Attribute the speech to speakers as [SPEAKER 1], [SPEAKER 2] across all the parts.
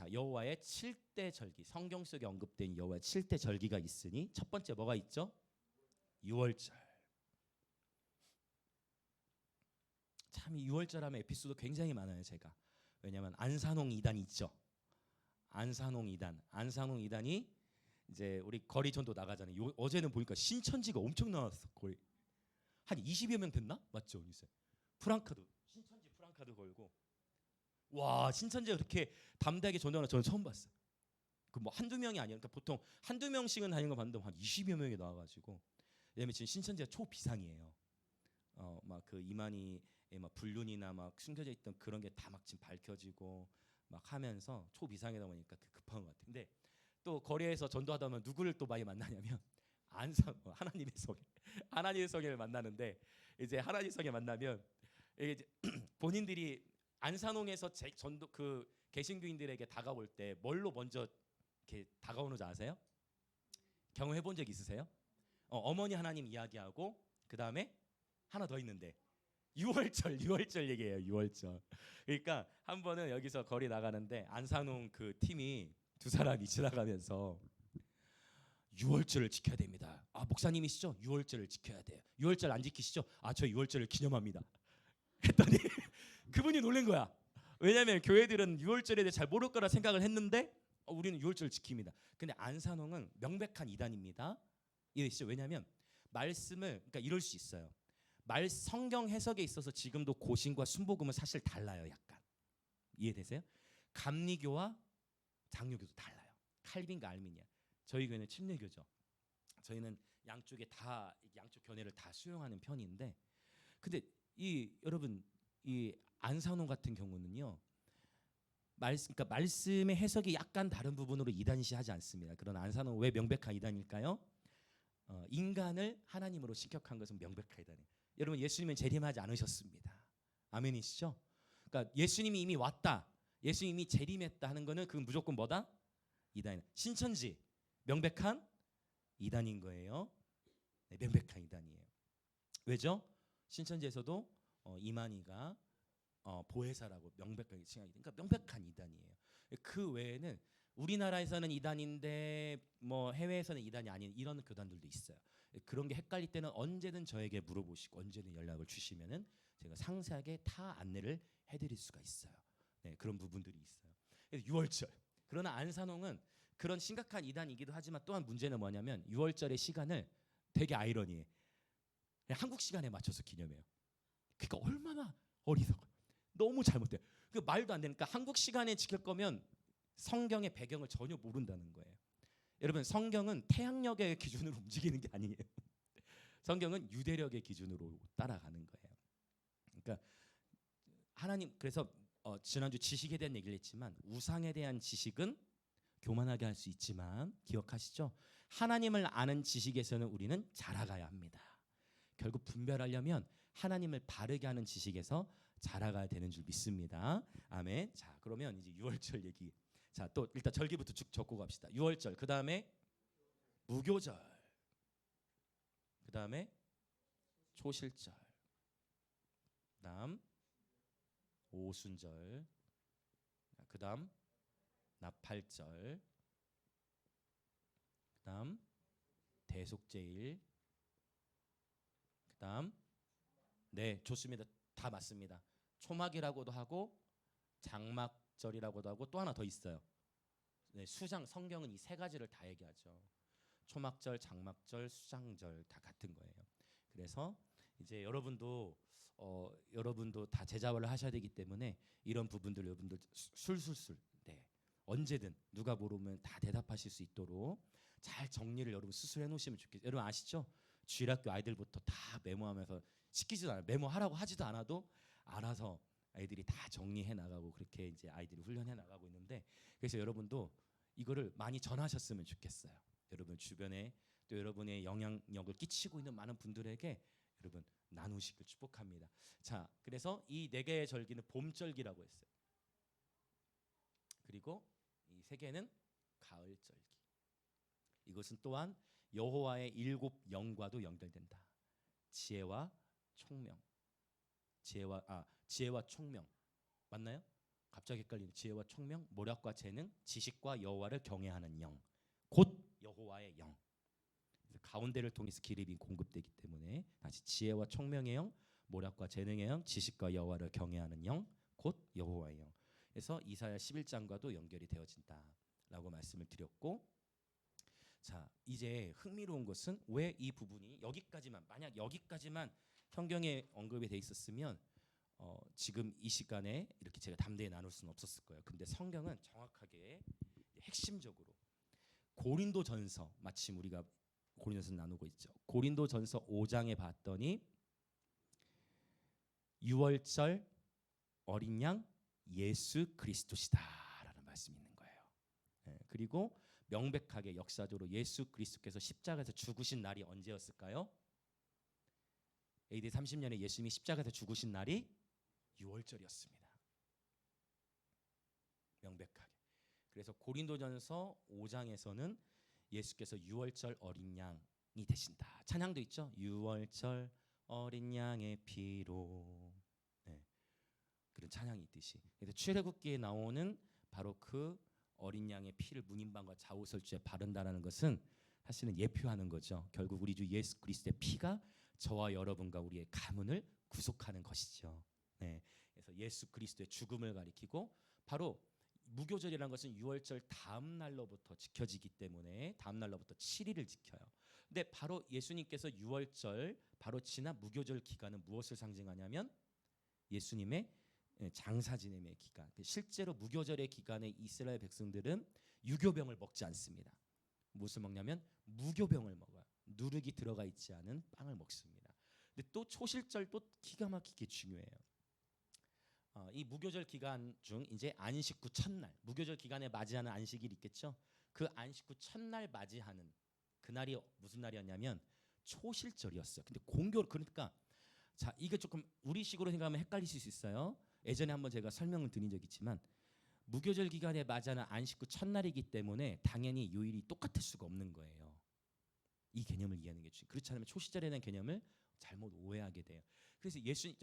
[SPEAKER 1] 자, 여호와의 7대 절기, 성경 속에 언급된 여호와의 7대 절기가 있으니 첫 번째 뭐가 있죠? 유월절. 참 이 유월절 하면 에피소드 굉장히 많아요, 제가. 왜냐하면 안산홍 이단이 있죠. 안산홍 이단이 이제 우리 거리 전도 나가잖아요. 어제는 보니까 신천지가 엄청 나왔어. 거의 한 20여 명 됐나? 맞죠, 요새. 프랑카드, 신천지 프랑카드 걸고. 와, 신천지가 그렇게 담대하게 전도하는 저는 처음 봤어요. 그 뭐 한두 명이 아니라, 그러니까 보통 한두 명씩은 다니는 거 봤는데 한 20여 명이 나와가지고. 왜냐면 지금 신천지가 초비상이에요. 막 그 이만희의 막 불륜이나 막 숨겨져 있던 그런 게 다 막 지금 밝혀지고 막 하면서 초비상이다 보니까 그 급한 것 같아요. 근데 또 거리에서 전도하다 보면 누구를 또 많이 만나냐면 하나님의 성에 하나님의 성회를 만나는데, 이제 하나님의 성회 만나면 이게 이제 본인들이 안산홍에서 전도 그 개신교인들에게 다가올 때 뭘로 먼저 이렇게 다가오는 줄 아세요? 경험해 본 적 있으세요? 어머니 하나님 이야기하고 그 다음에 하나 더 있는데 유월절 얘기해요. 유월절. 그러니까 한 번은 여기서 거리 나가는데 안산홍 그 팀이 두 사람이 지나가면서 유월절을 지켜야 됩니다. 아, 목사님이시죠? 유월절을 지켜야 돼요. 유월절 안 지키시죠? 아, 저 유월절을 기념합니다. 했더니 그분이 놀란 거야. 왜냐하면 교회들은 유월절에 대해 잘 모를 거라 생각을 했는데 우리는 유월절을 지킵니다. 근데 안산홍은 명백한 이단입니다. 이해되시죠? 왜냐하면 말씀을, 그러니까 이럴 수 있어요. 성경 해석에 있어서 지금도 고신과 순복음은 사실 달라요. 약간 이해되세요? 감리교와 장로교도 달라요. 칼빈과 알미니아. 저희 교회는 침례교죠. 저희는 양쪽 견해를 다 수용하는 편인데, 근데 여러분 이 안산홍 같은 경우는요, 그러니까 말씀의 해석이 약간 다른 부분으로 이단시하지 않습니다. 그러나 안산홍은 왜 명백한 이단일까요? 인간을 하나님으로 신격한 것은 명백한 이단이에요. 여러분, 예수님은 재림하지 않으셨습니다. 아멘이시죠? 그러니까 예수님이 이미 왔다, 예수님이 재림했다 하는 거는 그건 무조건 뭐다? 이단. 신천지 명백한 이단인 거예요. 네, 명백한 이단이에요. 왜죠? 신천지에서도 이만희가 보혜사라고 명백하게 칭하게 되니까 명백한 이단이에요. 그 외에는 우리나라에서는 이단인데 뭐 해외에서는 이단이 아닌 이런 교단들도 있어요. 그런 게 헷갈릴 때는 언제든 저에게 물어보시고 언제든 연락을 주시면은 제가 상세하게 다 안내를 해드릴 수가 있어요. 네, 그런 부분들이 있어요. 6월절. 그러나 안산홍은 그런 심각한 이단이기도 하지만 또한 문제는 뭐냐면 6월절의 시간을 되게 아이러니해. 한국 시간에 맞춰서 기념해요. 그러니까 얼마나 어리석어요. 너무 잘못돼요. 그 말도 안 되니까 한국 시간에 지킬 거면 성경의 배경을 전혀 모른다는 거예요. 여러분, 성경은 태양력의 기준으로 움직이는 게 아니에요. 성경은 유대력의 기준으로 따라가는 거예요. 그러니까 하나님, 그래서 지난주 지식에 대한 얘기를 했지만 우상에 대한 지식은 교만하게 할 수 있지만 기억하시죠? 하나님을 아는 지식에서는 우리는 자라가야 합니다. 결국 분별하려면 하나님을 바르게 하는 지식에서 자라가야 되는 줄 믿습니다. 아멘. 자, 그러면 이제 유월절 얘기. 자, 또 일단 절기부터 쭉 적고 갑시다. 유월절, 그 다음에 무교절, 그 다음에 초실절, 그 다음 오순절, 그 다음 나팔절, 그 다음 대속제일, 그 다음, 네, 좋습니다. 다 맞습니다. 초막이라고도 하고 장막절이라고도 하고 또 하나 더 있어요. 네, 성경은 이 세 가지를 다 얘기하죠. 초막절, 장막절, 수장절 다 같은 거예요. 그래서 이제 여러분도 다 제자화를 하셔야 되기 때문에 이런 부분들 여러분들 술술술, 네, 언제든 누가 물으면 다 대답하실 수 있도록 잘 정리를 여러분 스스로 해놓으시면 좋겠어요. 여러분 아시죠? 주일학교 아이들부터 다 메모하면서 시키지도 않아요. 메모하라고 하지도 않아도 알아서 아이들이 다 정리해 나가고 그렇게 이제 아이들이 훈련해 나가고 있는데, 그래서 여러분도 이거를 많이 전하셨으면 좋겠어요. 여러분 주변에 또 여러분의 영향력을 끼치고 있는 많은 분들에게 여러분 나누시길 축복합니다. 자, 그래서 이 네 개의 절기는 봄절기라고 했어요. 그리고 이 세 개는 가을절기. 이것은 또한 여호와의 7 영과도 연결된다. 지혜와 총명. 지혜와 총명 맞나요? 갑자기 헷갈리는 지혜와 총명, 모략과 재능, 지식과 여호와를 경외하는 영, 곧 여호와의 영. 그래서 가운데를 통해서 기름이 공급되기 때문에 다시 지혜와 총명의 영, 모략과 재능의 영, 지식과 여호와를 경외하는 영, 곧 여호와의 영. 그래서 이사야 11장과도 연결이 되어진다라고 말씀을 드렸고, 자 이제 흥미로운 것은 왜 이 부분이 여기까지만, 만약 여기까지만 성경에 언급이 돼 있었으면 지금 이 시간에 이렇게 제가 담대히 나눌 수는 없었을 거예요. 근데 성경은 정확하게 핵심적으로 고린도전서, 마침 우리가 고린도전서 나누고 있죠. 고린도전서 5장에 봤더니 유월절 어린 양 예수 그리스도시다라는 말씀이 있는 거예요. 그리고 명백하게 역사적으로 예수 그리스도께서 십자가에서 죽으신 날이 언제였을까요? AD 30년에 예수님이 십자가에서 죽으신 날이 유월절이었습니다. 명백하게. 그래서 고린도전서 5장에서는 예수께서 유월절 어린 양이 되신다. 찬양도 있죠. 유월절 어린 양의 피로. 네. 그런 찬양이 있듯이. 그래서 출애굽기에 나오는 바로 그 어린 양의 피를 문인방과 좌우설주에 바른다라는 것은 사실은 예표하는 거죠. 결국 우리 주 예수 그리스도의 피가 저와 여러분과 우리의 가문을 구속하는 것이죠. 네. 그래서 예수 그리스도의 죽음을 가리키고, 바로 무교절이라는 것은 유월절 다음 날로부터 지켜지기 때문에 다음 날로부터 7일을 지켜요. 근데 바로 예수님께서 유월절 바로 지난 무교절 기간은 무엇을 상징하냐면 예수님의 장사 지냄의 기간. 실제로 무교절의 기간에 이스라엘 백성들은 유교병을 먹지 않습니다. 무엇을 먹냐면 무교병을 먹어요. 누룩이 들어가 있지 않은 빵을 먹습니다. 근데 또 초실절도 기가 막히게 중요해요. 이 무교절 기간 중 이제 안식 후 첫날, 무교절 기간에 맞이하는 안식일이 있겠죠. 그 안식 후 첫날 맞이하는 그날이 무슨 날이었냐면 초실절이었어요. 근데 그러니까 자 이게 조금 우리식으로 생각하면 헷갈릴 수 있어요. 예전에 한번 제가 설명을 드린 적이 있지만 무교절 기간에 맞이하는 안식 후 첫날이기 때문에 당연히 요일이 똑같을 수가 없는 거예요. 이 개념을 이해하는 게 중요해요. 그렇지 않으면 초실절에 대한 개념을 잘못 오해하게 돼요. 그래서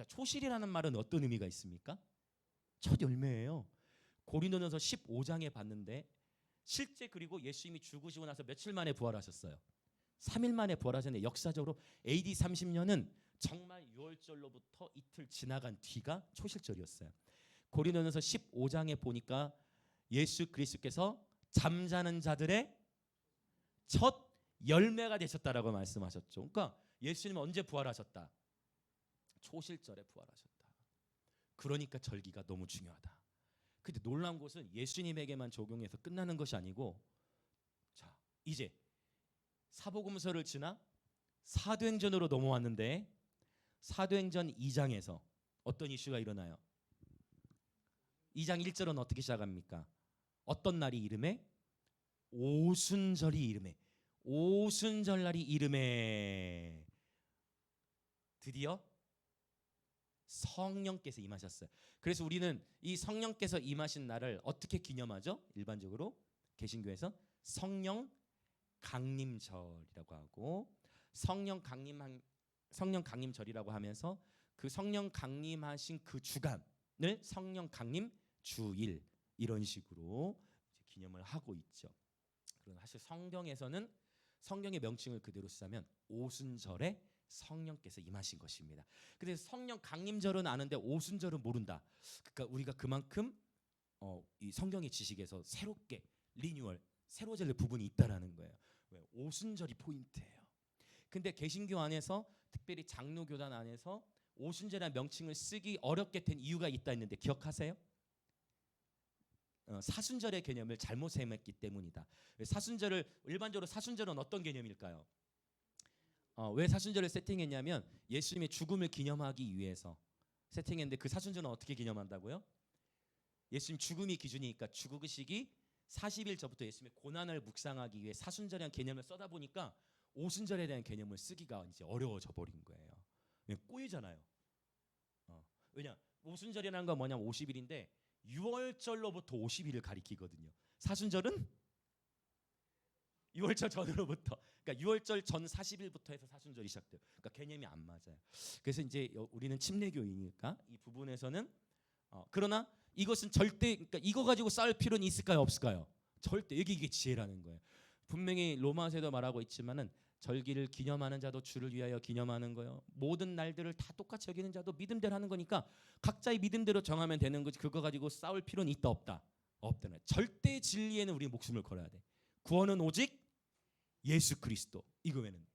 [SPEAKER 1] 초실이라는 말은 어떤 의미가 있습니까? 첫 열매예요. 고린도전서 15장에 봤는데 실제 그리고 예수님이 죽으시고 나서 며칠 만에 부활하셨어요. 3일 만에 부활하셨는데 역사적으로 AD 30년은 정말 유월절로부터 이틀 지나간 뒤가 초실절이었어요. 고린도전서 15장에 보니까 예수 그리스도께서 잠자는 자들의 첫 열매가 되셨다라고 말씀하셨죠. 그러니까 예수님은 언제 부활하셨다? 초실절에 부활하셨다. 그러니까 절기가 너무 중요하다. 근데 놀라운 것은 예수님에게만 적용해서 끝나는 것이 아니고, 자 이제 사복음서를 지나 사도행전으로 넘어왔는데 사도행전 2장에서 어떤 이슈가 일어나요? 2장 1절은 어떻게 시작합니까? 어떤 날이 이름에? 오순절이 이름에. 오순절 날이 이름에 드디어 성령께서 임하셨어요. 그래서 우리는 이 성령께서 임하신 날을 어떻게 기념하죠? 일반적으로 개신교에서 성령 강림절이라고 하고, 성령 강림절이라고 하면서 그 성령 강림하신 그 주간을 성령 강림 주일 이런 식으로 기념을 하고 있죠. 그러나 사실 성경에서는 성경의 명칭을 그대로 쓰자면 오순절에 성령께서 임하신 것입니다. 그래서 성령 강림절은 아는데 오순절은 모른다. 그러니까 우리가 그만큼 이 성경의 지식에서 새롭게 리뉴얼, 새로워질 부분이 있다라는 거예요. 왜? 오순절이 포인트예요. 근데 개신교 안에서 특별히 장로교단 안에서 오순절이라는 명칭을 쓰기 어렵게 된 이유가 있다 했는데 기억하세요? 사순절의 개념을 잘못 세웠기 때문이다. 일반적으로 사순절은 어떤 개념일까요? 왜 사순절을 세팅했냐면 예수님의 죽음을 기념하기 위해서 세팅했는데, 그 사순절은 어떻게 기념한다고요? 예수님 죽음이 기준이니까 죽으시기 40일 전부터 예수님의 고난을 묵상하기 위해 사순절이라는 개념을 써다 보니까 오순절에 대한 개념을 쓰기가 이제 어려워져 버린 거예요. 꼬이잖아요. 왜냐? 오순절이라는 건 뭐냐면 50일인데 유월절로부터 50일을 가리키거든요. 사순절은 유월절 전으로부터, 그러니까 유월절 전 40일부터 해서 사순절이 시작돼요. 그러니까 개념이 안 맞아요. 그래서 이제 우리는 침례교이니까 이 부분에서는 그러나 이것은 절대 그러니까 이거 가지고 싸울 필요는 있을까요, 없을까요? 절대 이게 지혜라는 거예요. 분명히 로마서에도 말하고 있지만은 절기를 기념하는 자도 주를 위하여 기념하는 거요. 모든 날들을 다 똑같이 여기는 자도 믿음대로 하는 거니까 각자의 믿음대로 정하면 되는 거지. 그거 가지고 싸울 필요는 있다 없다? 없다는. 절대 진리에는 우리 목숨을 걸어야 돼. 구원은 오직 예수 그리스도. 이거 외에는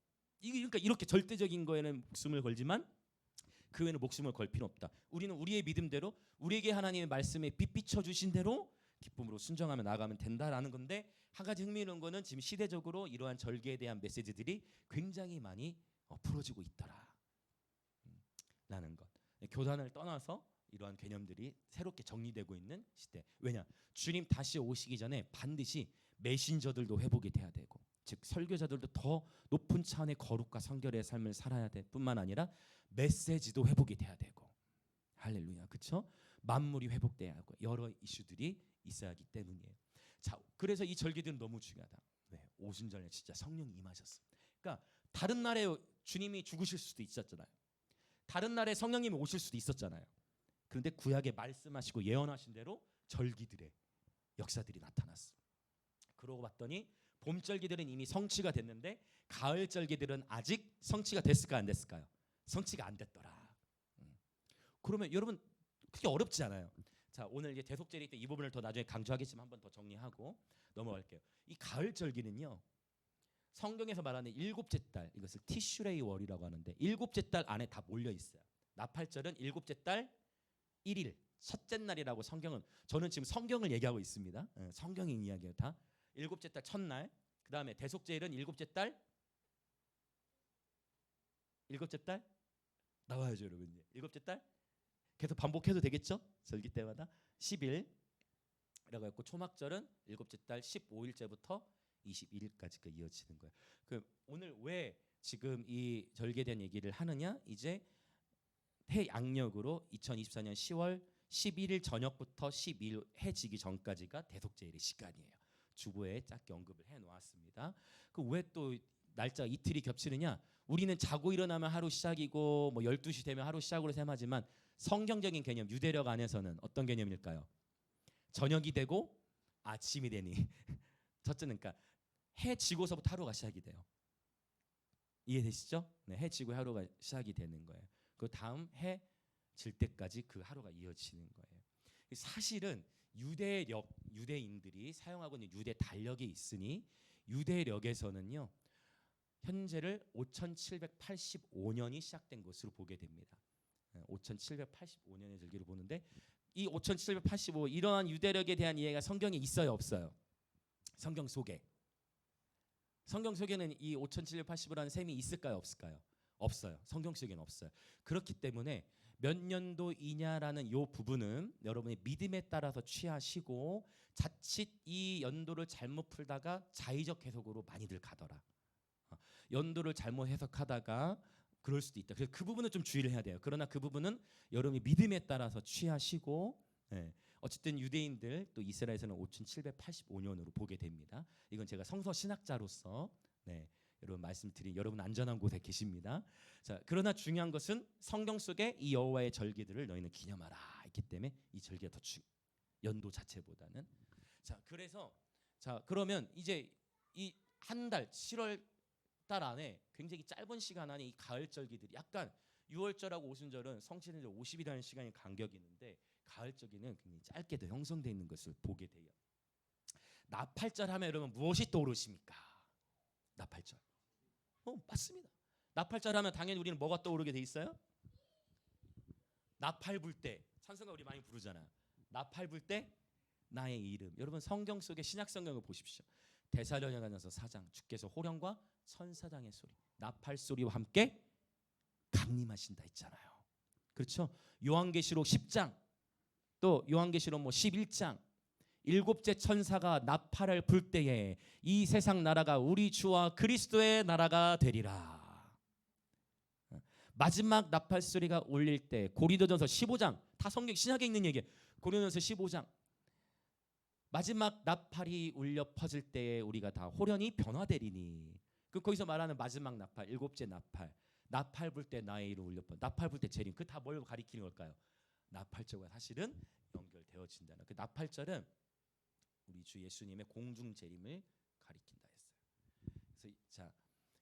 [SPEAKER 1] 그러니까 이렇게 절대적인 거에는 목숨을 걸지만 그 외에는 목숨을 걸 필요 없다. 우리는 우리의 믿음대로 우리에게 하나님의 말씀에 빛 비춰 주신 대로 기쁨으로 순종하며 나아가면 된다라는 건데, 한 가지 흥미로운 거는 지금 시대적으로 이러한 절기에 대한 메시지들이 굉장히 많이 풀어지고 있더라 라는 것. 교단을 떠나서 이러한 개념들이 새롭게 정리되고 있는 시대. 왜냐? 주님 다시 오시기 전에 반드시 메신저들도 회복이 돼야 되고, 즉 설교자들도 더 높은 차원의 거룩과 성결의 삶을 살아야 될 뿐만 아니라 메시지도 회복이 돼야 되고, 할렐루야, 그렇죠? 만물이 회복돼야 하고 여러 이슈들이 있어야 하기 때문이에요. 자, 그래서 이 절기들은 너무 중요하다. 왜? 오순절에 진짜 성령이 임하셨어. 그러니까 다른 날에 주님이 죽으실 수도 있었잖아요. 다른 날에 성령님이 오실 수도 있었잖아요. 그런데 구약에 말씀하시고 예언하신 대로 절기들의 역사들이 나타났어. 그러고 봤더니 봄 절기들은 이미 성취가 됐는데 가을 절기들은 아직 성취가 됐을까 안 됐을까요? 성취가 안 됐더라. 그러면 여러분 그게 어렵지 않아요. 자, 오늘 이제 대속절일 때 이 부분을 더 나중에 강조하겠지만 한번 더 정리하고 넘어갈게요. 이 가을 절기는요, 성경에서 말하는 일곱째 달, 이것을 티슈레이 월이라고 하는데 일곱째 달 안에 다 몰려 있어요. 나팔절은 일곱째 달 1일 첫째 날이라고 성경은, 저는 지금 성경을 얘기하고 있습니다. 성경의 이야기예요. 다 일곱째 달 첫날, 그 다음에 대속제일은 일곱째 달 나와야죠 여러분. 일곱째 달 계속 반복해도 되겠죠? 절기 때마다 10일이라고 했고, 초막절은 일곱째 달 15일째부터 21일까지가 이어지는 거예요. 그 오늘 왜 지금 이 절기에 대한 얘기를 하느냐? 이제 해양력으로 2024년 10월 11일 저녁부터 12일 해 지기 전까지가 대속제일의 시간이에요. 주보에 짧게 언급을 해 놓았습니다. 그 왜 또 날짜 이틀이 겹치느냐? 우리는 자고 일어나면 하루 시작이고 뭐 12시 되면 하루 시작으로 셈하지만 성경적인 개념, 유대력 안에서는 어떤 개념일까요? 저녁이 되고 아침이 되니 첫째는 그러니까 해 지고서부터 하루가 시작이 돼요. 이해되시죠? 네, 해 지고 하루가 시작이 되는 거예요. 그 다음 해 질 때까지 그 하루가 이어지는 거예요. 사실은 유대인들이 사용하고 있는 유대 달력이 있으니 유대력에서는요, 현재를 5785년이 시작된 것으로 보게 됩니다. 5785년의 절기를 보는데 이 5785 이러한 유대력에 대한 이해가 성경에 있어요, 없어요? 성경 속에는 이 5785라는 셈이 있을까요, 없을까요? 없어요. 성경 속에는 없어요. 그렇기 때문에 몇 년도이냐라는 요 부분은 여러분의 믿음에 따라서 취하시고, 자칫 이 연도를 잘못 풀다가 자의적 해석으로 많이들 가더라. 연도를 잘못 해석하다가 그럴 수도 있다. 그래서 그 부분은 좀 주의를 해야 돼요. 그러나 그 부분은 여러분이 믿음에 따라서 취하시고, 어쨌든 유대인들 또 이스라엘에서는 5785년으로 보게 됩니다. 이건 제가 성서 신학자로서 여러분 말씀드린, 여러분 안전한 곳에 계십니다. 자, 그러나 중요한 것은 성경 속에 이 여호와의 절기들을 너희는 기념하라 했기 때문에 이 절기가 더 연도 자체보다는. 자, 그래서 그러면 이제 이 한 달 7월 달 안에 굉장히 짧은 시간 안에 이 가을 절기들이, 약간 6월절하고 오순절은 성취는 50일이라는 시간이 간격이 있는데 가을 절기는 굉장히 짧게도 형성되어 있는 것을 보게 돼요. 나팔절 하면 여러분 무엇이 떠오르십니까? 나팔절. 맞습니다. 나팔절 하면 당연히 우리는 뭐가 떠오르게 돼 있어요? 나팔 불 때, 찬송가 우리 많이 부르잖아요. 나팔 불 때 나의 이름. 여러분 성경 속의 신약 성경을 보십시오. 데살로니가전서 4장, 주께서 호령과 천사장의 소리, 나팔 소리와 함께 강림하신다 했잖아요. 그렇죠? 요한계시록 10장, 또 요한계시록 11장, 일곱째 천사가 나팔을 불 때에 이 세상 나라가 우리 주와 그리스도의 나라가 되리라. 마지막 나팔 소리가 울릴 때, 고린도전서 15장, 다 성경 신약에 있는 얘기예요. 고린도전서 15장, 마지막 나팔이 울려 퍼질 때에 우리가 다 호련히 변화되리니. 거기서 말하는 마지막 나팔, 일곱째 나팔, 나팔 불 때 나의 이름 울려 퍼, 나팔 불 때 재림, 그 다 뭘 가리키는 걸까요? 나팔절과 사실은 연결돼 되어진다는 그 나팔절은 우리 주 예수님의 공중 재림을 가리킨다 했어요.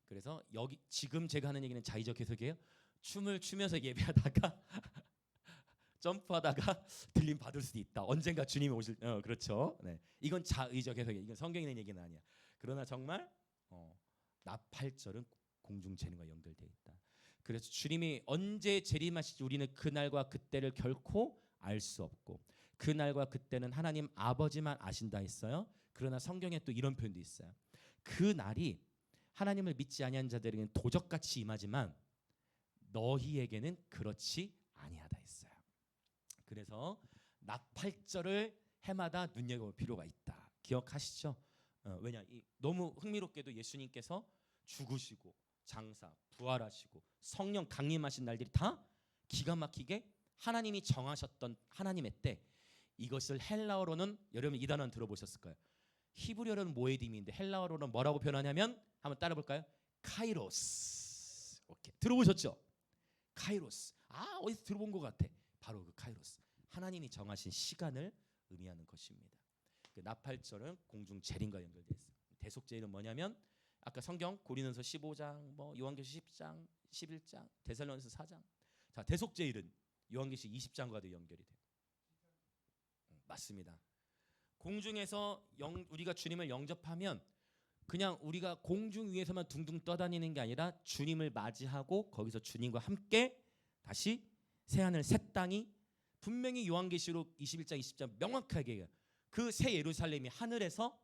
[SPEAKER 1] 그래서 여기 지금 제가 하는 얘기는 자의적 해석이에요. 춤을 추면서 예배하다가 점프하다가 들림 받을 수도 있다. 언젠가 주님이 오실 그렇죠. 네. 이건 자의적 해석이에요. 이건 성경에 있는 얘기는 아니야. 그러나 정말 나팔절은 공중 재림과 연결되어 있다. 그래서 주님이 언제 재림하실지 우리는 그날과 그때를 결코 알 수 없고 그날과 그때는 하나님 아버지만 아신다 했어요. 그러나 성경에 또 이런 표현도 있어요. 그 날이 하나님을 믿지 아니한 자들에게는 도적같이 임하지만 너희에게는 그렇지 아니하다 했어요. 그래서 나팔절을 해마다 눈여겨볼 필요가 있다. 기억하시죠? 왜냐 너무 흥미롭게도 예수님께서 죽으시고 장사, 부활하시고 성령 강림하신 날들이 다 기가 막히게 하나님이 정하셨던 하나님의 때. 이것을 헬라어로는 여러분 이 단어는 들어보셨을 거예요. 히브리어로는 모에딤인데 헬라어로는 뭐라고 표현하냐면 한번 따라 볼까요? 카이로스. 오케이. 들어보셨죠? 카이로스. 어디서 들어본 것 같아. 바로 그 카이로스. 하나님이 정하신 시간을 의미하는 것입니다. 그 나팔절은 공중 재림과 연결되어 있어요. 대속죄일은 뭐냐면 아까 성경 고린도서 15장, 요한계시 10장, 11장, 데살로니가서 4장. 자, 대속죄일은 요한계시 20장과도 연결이 돼요. 맞습니다. 공중에서 우리가 주님을 영접하면 그냥 우리가 공중 위에서만 둥둥 떠다니는 게 아니라 주님을 맞이하고 거기서 주님과 함께 다시 새하늘 새 땅이 분명히 요한계시록 21장 20장 명확하게 해요. 그 새 예루살렘이 하늘에서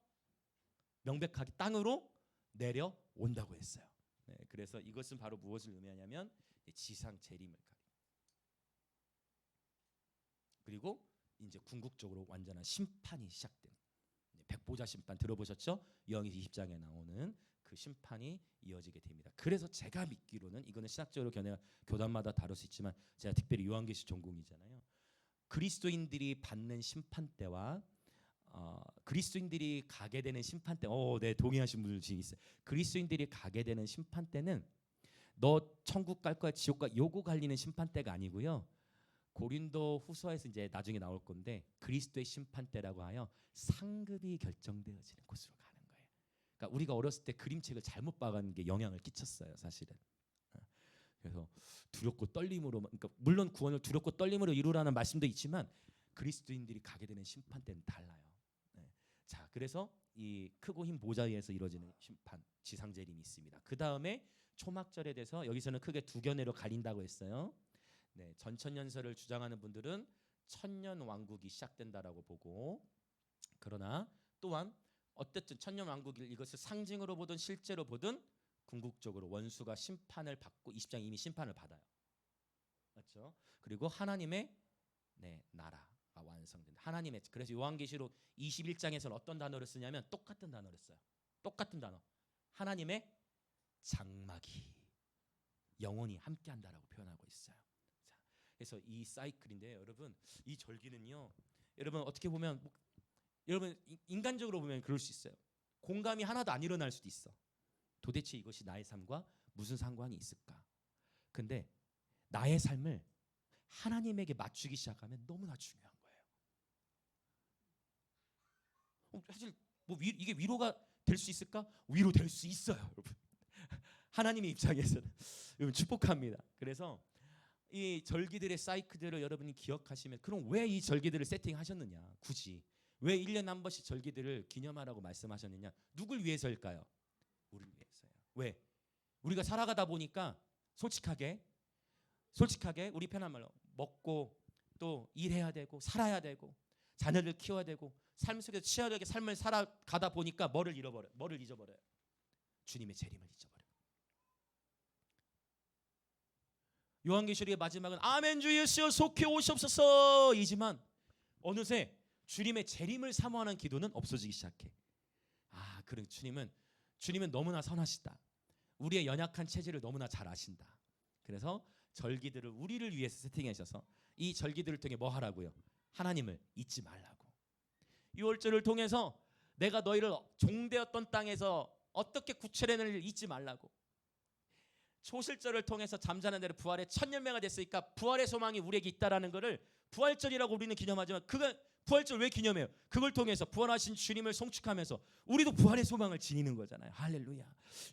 [SPEAKER 1] 명백하게 땅으로 내려온다고 했어요. 네, 그래서 이것은 바로 무엇을 의미하냐면 지상 재림을 그리고 이제 궁극적으로 완전한 심판이 시작된 백보자 심판 들어보셨죠? 요한계시 20장에 나오는 그 심판이 이어지게 됩니다. 그래서 제가 믿기로는 이거는 신학적으로 교단마다 다를 수 있지만 제가 특별히 요한계시 전공이잖아요. 그리스도인들이 받는 심판 때와 그리스도인들이 가게 되는 심판 때, 네 동의하신 분들 지금 있어요. 그리스도인들이 가게 되는 심판 때는 너 천국 갈 거야 지옥 가 요거 갈리는 심판 때가 아니고요. 고린도 후서에서 이제 나중에 나올 건데 그리스도의 심판 때라고 하여 상급이 결정되어지는 곳으로 가는 거예요. 그러니까 우리가 어렸을 때 그림책을 잘못 봐가는 게 영향을 끼쳤어요, 사실은. 그래서 두렵고 떨림으로, 그러니까 물론 구원을 두렵고 떨림으로 이루라는 말씀도 있지만 그리스도인들이 가게 되는 심판 때는 달라요. 자, 그래서 이 크고 흰 보좌 위에서 이루어지는 심판, 지상 재림이 있습니다. 그 다음에 초막절에 대해서 여기서는 크게 두 견해로 갈린다고 했어요. 네, 전천년설을 주장하는 분들은 천년 왕국이 시작된다라고 보고, 그러나 또한 어쨌든 천년 왕국을 이것을 상징으로 보든 실제로 보든 궁극적으로 원수가 심판을 받고 20장 이미 심판을 받아요. 맞죠? 그리고 하나님의 나라가 완성된다. 하나님의, 그래서 요한계시록 21장에서는 어떤 단어를 쓰냐면 똑같은 단어를 써요. 똑같은 단어. 하나님의 장막이 영원히 함께한다라고 표현하고 있어요. 자, 그래서 이 사이클인데 여러분, 이 절기는요, 여러분 어떻게 보면 여러분 인간적으로 보면 그럴 수 있어요. 공감이 하나도 안 일어날 수도 있어. 도대체 이것이 나의 삶과 무슨 상관이 있을까? 근데 나의 삶을 하나님에게 맞추기 시작하면 너무나 중요한 거예요. 사실 이게 위로가 될 수 있을까? 위로될 수 있어요, 여러분. 하나님의 입장에서는 여러분 축복합니다. 그래서 이 절기들의 사이클들을 여러분이 기억하시면, 그럼 왜 이 절기들을 세팅하셨느냐? 굳이 왜 1년에 한 번씩 절기들을 기념하라고 말씀하셨느냐? 누굴 위해서일까요? 우리를 위해서요. 왜? 우리가 살아가다 보니까 솔직하게 우리 편한 말로 먹고 또 일해야 되고 살아야 되고 자녀들 키워야 되고 삶 속에서 치열하게 삶을 살아가다 보니까 뭐를 잊어버려요? 주님의 재림을 잊어버려요. 요한계시록의 마지막은 아멘 주 예수여 속히 오시옵소서 이지만 어느새 주님의 재림을 사모하는 기도는 없어지기 시작해. 그래, 주님은 너무나 선하시다. 우리의 연약한 체질을 너무나 잘 아신다. 그래서 절기들을 우리를 위해서 세팅하셔서 이 절기들을 통해 뭐 하라고요? 하나님을 잊지 말라고. 유월절을 통해서 내가 너희를 종되었던 땅에서 어떻게 구출해내는지를 잊지 말라고. 초실절을 통해서 잠자는 대로 부활의 첫 열매가 됐으니까 부활의 소망이 우리에게 있다라는 것을 부활절이라고 우리는 기념하지만 부활절 왜 기념해요? 그걸 통해서 부활하신 주님을 송축하면서 우리도 부활의 소망을 지니는 거잖아요. 할렐루야.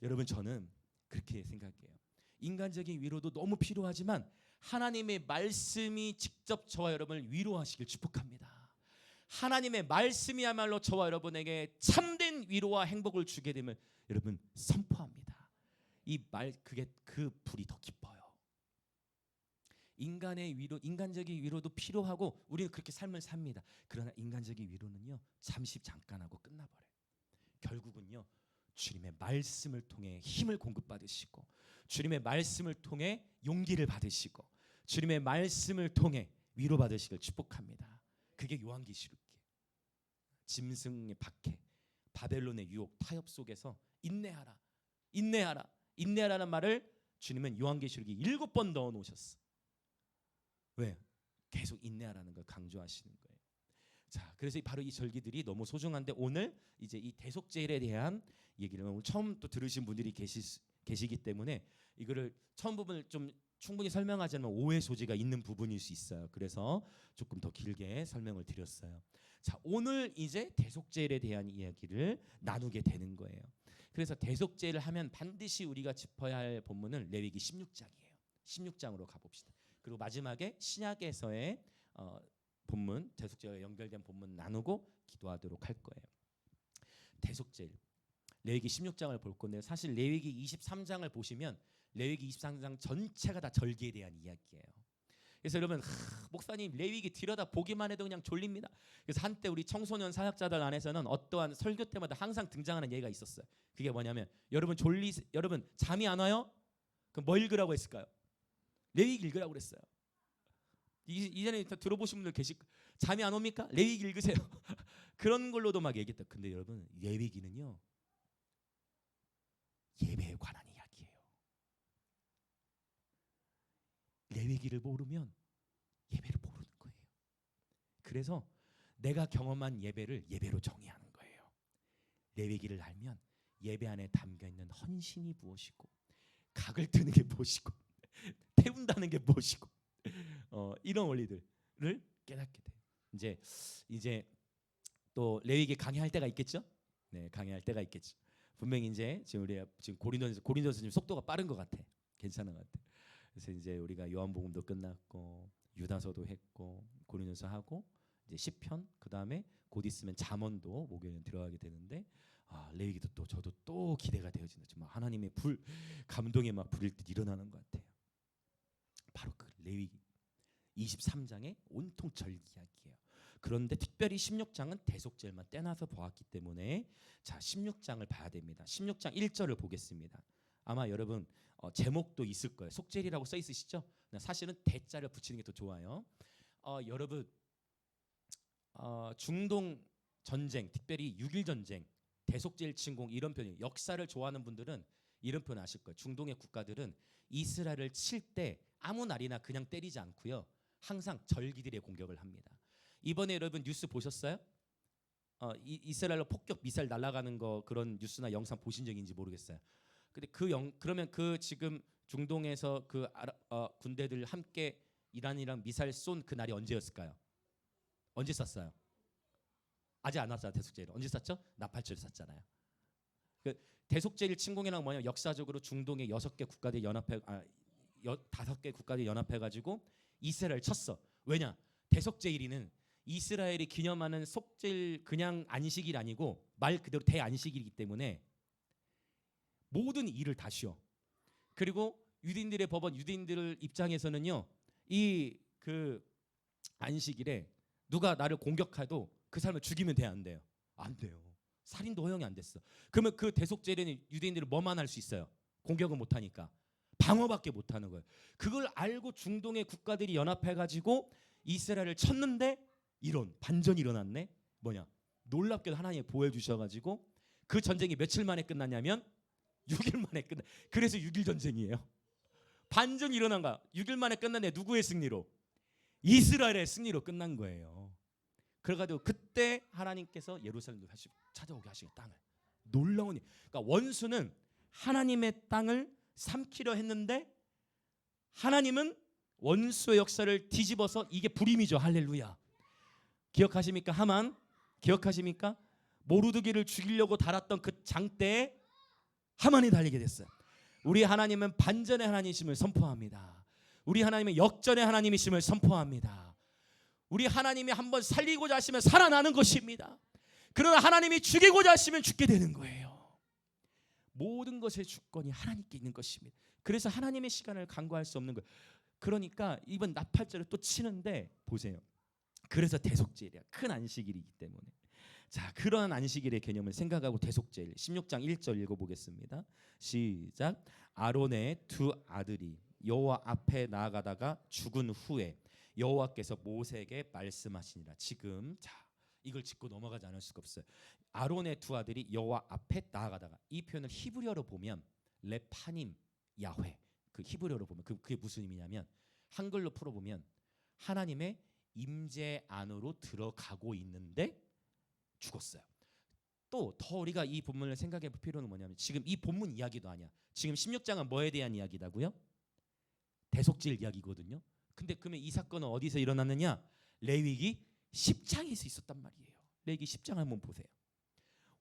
[SPEAKER 1] 여러분, 저는 그렇게 생각해요. 인간적인 위로도 너무 필요하지만 하나님의 말씀이 직접 저와 여러분을 위로하시길 축복합니다. 하나님의 말씀이야말로 저와 여러분에게 참된 위로와 행복을 주게 되면 여러분 선포합니다. 그게 그 불이 더 기뻐요. 인간의 위로, 인간적인 위로도 필요하고 우리는 그렇게 삶을 삽니다. 그러나 인간적인 위로는요 잠시 잠깐 하고 끝나버려요. 결국은요 주님의 말씀을 통해 힘을 공급받으시고 주님의 말씀을 통해 용기를 받으시고 주님의 말씀을 통해 위로받으시길 축복합니다. 그게 요한계시록이에요. 짐승의 박해, 바벨론의 유혹, 타협 속에서 인내하라, 인내하라, 인내하라는 말을 주님은 요한계시록에 7번 넣어 놓으셨어. 왜? 계속 인내하라는 걸 강조하시는 거예요. 자, 그래서 바로 이 절기들이 너무 소중한데 오늘 이제 이 대속제일에 대한 얘기를 오늘 처음 또 들으신 분들이 계시기 때문에 이거를 처음 부분을 좀 충분히 설명하지 않으면 오해 소지가 있는 부분일 수 있어요. 그래서 조금 더 길게 설명을 드렸어요. 자, 오늘 이제 대속제일에 대한 이야기를 나누게 되는 거예요. 그래서 대속제일을 하면 반드시 우리가 짚어야 할 본문은 레위기 16장이에요. 16장으로 가봅시다. 그리고 마지막에 신약에서의 본문, 대속제일과 연결된 본문 나누고 기도하도록 할 거예요. 대속제일, 레위기 16장을 볼 건데 사실 레위기 23장을 보시면 레위기 23장 전체가 다 절기에 대한 이야기예요. 그래서 여러분 목사님 레위기 들여다 보기만 해도 그냥 졸립니다. 그래서 한때 우리 청소년 사역자들 안에서는 어떠한 설교 때마다 항상 등장하는 얘기가 있었어요. 그게 뭐냐면 여러분 잠이 안 와요? 그럼 뭐 읽으라고 했을까요? 레위기 읽으라고 그랬어요. 이전에 들어보신 분들 잠이 안 옵니까? 레위기 읽으세요. 그런 걸로도 막 얘기했다. 근데 여러분 레위기는요 예배에 관한 이야기예요. 레위기를 모르면 예배를 모르는 거예요. 그래서 내가 경험한 예배를 예배로 정의하는 거예요. 레위기를 알면 예배 안에 담겨있는 헌신이 무엇이고 각을 뜨는 게 무엇이고 태운다는 게 무엇이고 이런 원리들을 깨닫게 돼요. 이제 또 레위기 강의할 때가 있겠죠? 네, 강의할 때가 있겠죠. 분명히 이제 지금 고린도서 지금 속도가 빠른 것 같아. 괜찮은 것 같아. 그래서 이제 우리가 요한복음도 끝났고 유다서도 했고 고린도서 하고 이제 시편 그다음에 곧 있으면 잠언도 목요일에 들어가게 되는데 레위기도 또 저도 또 기대가 되어진다. 정말 하나님의 감동의 막 불일 듯 일어나는 것 같아요. 바로 그 레위기 23장의 온통 절기 이야기예요. 그런데 특별히 16장은 대속제일만 떼놔서 보았기 때문에 자 16장을 봐야 됩니다. 16장 1절을 보겠습니다. 아마 여러분 제목도 있을 거예요. 속죄일이라고 써 있으시죠? 사실은 대자를 붙이는 게 더 좋아요. 여러분 중동 전쟁, 특별히 6.1 전쟁, 대속제일 침공 이런 표현, 역사를 좋아하는 분들은 이런 표현 아실 거예요. 중동의 국가들은 이스라엘을 칠 때 아무 날이나 그냥 때리지 않고요. 항상 절기들의 공격을 합니다. 이번에 여러분 뉴스 보셨어요? 이스라엘로 폭격 미사일 날아가는 거 그런 뉴스나 영상 보신 적인지 모르겠어요. 근데 그러면 지금 중동에서 군대들 함께 이란이랑 미사일 쏜 그 날이 언제였을까요? 언제 쐈어요? 아직 안 왔어요. 대속제일 언제 쐈죠? 나팔절 쐈잖아요. 그 대속제일 침공이란 뭐냐면 역사적으로 중동의 6개 국가들이 5개 국가들이 연합해가지고 이스라엘 쳤어. 왜냐? 대속제일이는 이스라엘이 기념하는 속죄일 그냥 안식일 아니고 말 그대로 대안식일이기 때문에 모든 일을 다 쉬어. 그리고 유대인들의 법원, 유대인들 입장에서는요, 이 안식일에 누가 나를 공격해도 그 사람을 죽이면 돼, 안 돼요? 안 돼요. 살인도 허용이 안 됐어. 그러면 그 대속제일에는 유대인들이 뭐만 할 수 있어요? 공격을 못 하니까 방어밖에 못 하는 거예요. 그걸 알고 중동의 국가들이 연합해가지고 이스라엘을 쳤는데 이런 반전이 일어났네. 뭐냐? 놀랍게도 하나님이 보호해 주셔가지고 그 전쟁이 며칠 만에 끝났냐면 6일 만에 끝나. 그래서 6.1 전쟁이에요. 반전이 일어난 거야. 6일 만에 끝났네. 누구의 승리로? 이스라엘의 승리로 끝난 거예요. 그래가지고 그때 하나님께서 예루살렘도 다시 찾아오게 하시는 땅을 놀라운 그러니까 원수는 하나님의 땅을 삼키려 했는데 하나님은 원수의 역사를 뒤집어서 이게 불임이죠. 할렐루야. 기억하십니까? 하만 기억하십니까? 모르드기를 죽이려고 달았던 그 장대에 하만이 달리게 됐어요. 우리 하나님은 반전의 하나님이심을 선포합니다. 우리 하나님은 역전의 하나님이심을 선포합니다. 우리 하나님이 한번 살리고자 하시면 살아나는 것입니다. 그러나 하나님이 죽이고자 하시면 죽게 되는 거예요. 모든 것의 주권이 하나님께 있는 것입니다. 그래서 하나님의 시간을 간과할 수 없는 거예요. 그러니까 이번 나팔절을 또 치는데 보세요. 그래서 대속제일이야. 큰 안식일이기 때문에. 자, 그러한 안식일의 개념을 생각하고 대속제일 16장 1절 읽어보겠습니다. 시작. 아론의 두 아들이 여호와 앞에 나아가다가 죽은 후에 여호와께서 모세에게 말씀하시니라. 지금 자, 이걸 짚고 넘어가지 않을 수가 없어요. 아론의 두 아들이 여호와 앞에 나아가다가, 이 표현을 히브리어로 보면 레파님 야훼, 그 히브리어로 보면 그게 무슨 의미냐면, 한글로 풀어보면 하나님의 임재 안으로 들어가고 있는데 죽었어요. 또 더 우리가 이 본문을 생각해 볼 필요는 뭐냐면, 지금 이 본문 이야기도 아니야. 지금 16장은 뭐에 대한 이야기라고요? 대속죄일 이야기거든요. 근데 그러면 이 사건은 어디서 일어났느냐? 레위기 10장에서 있었단 말이에요. 레위기 10장 한번 보세요.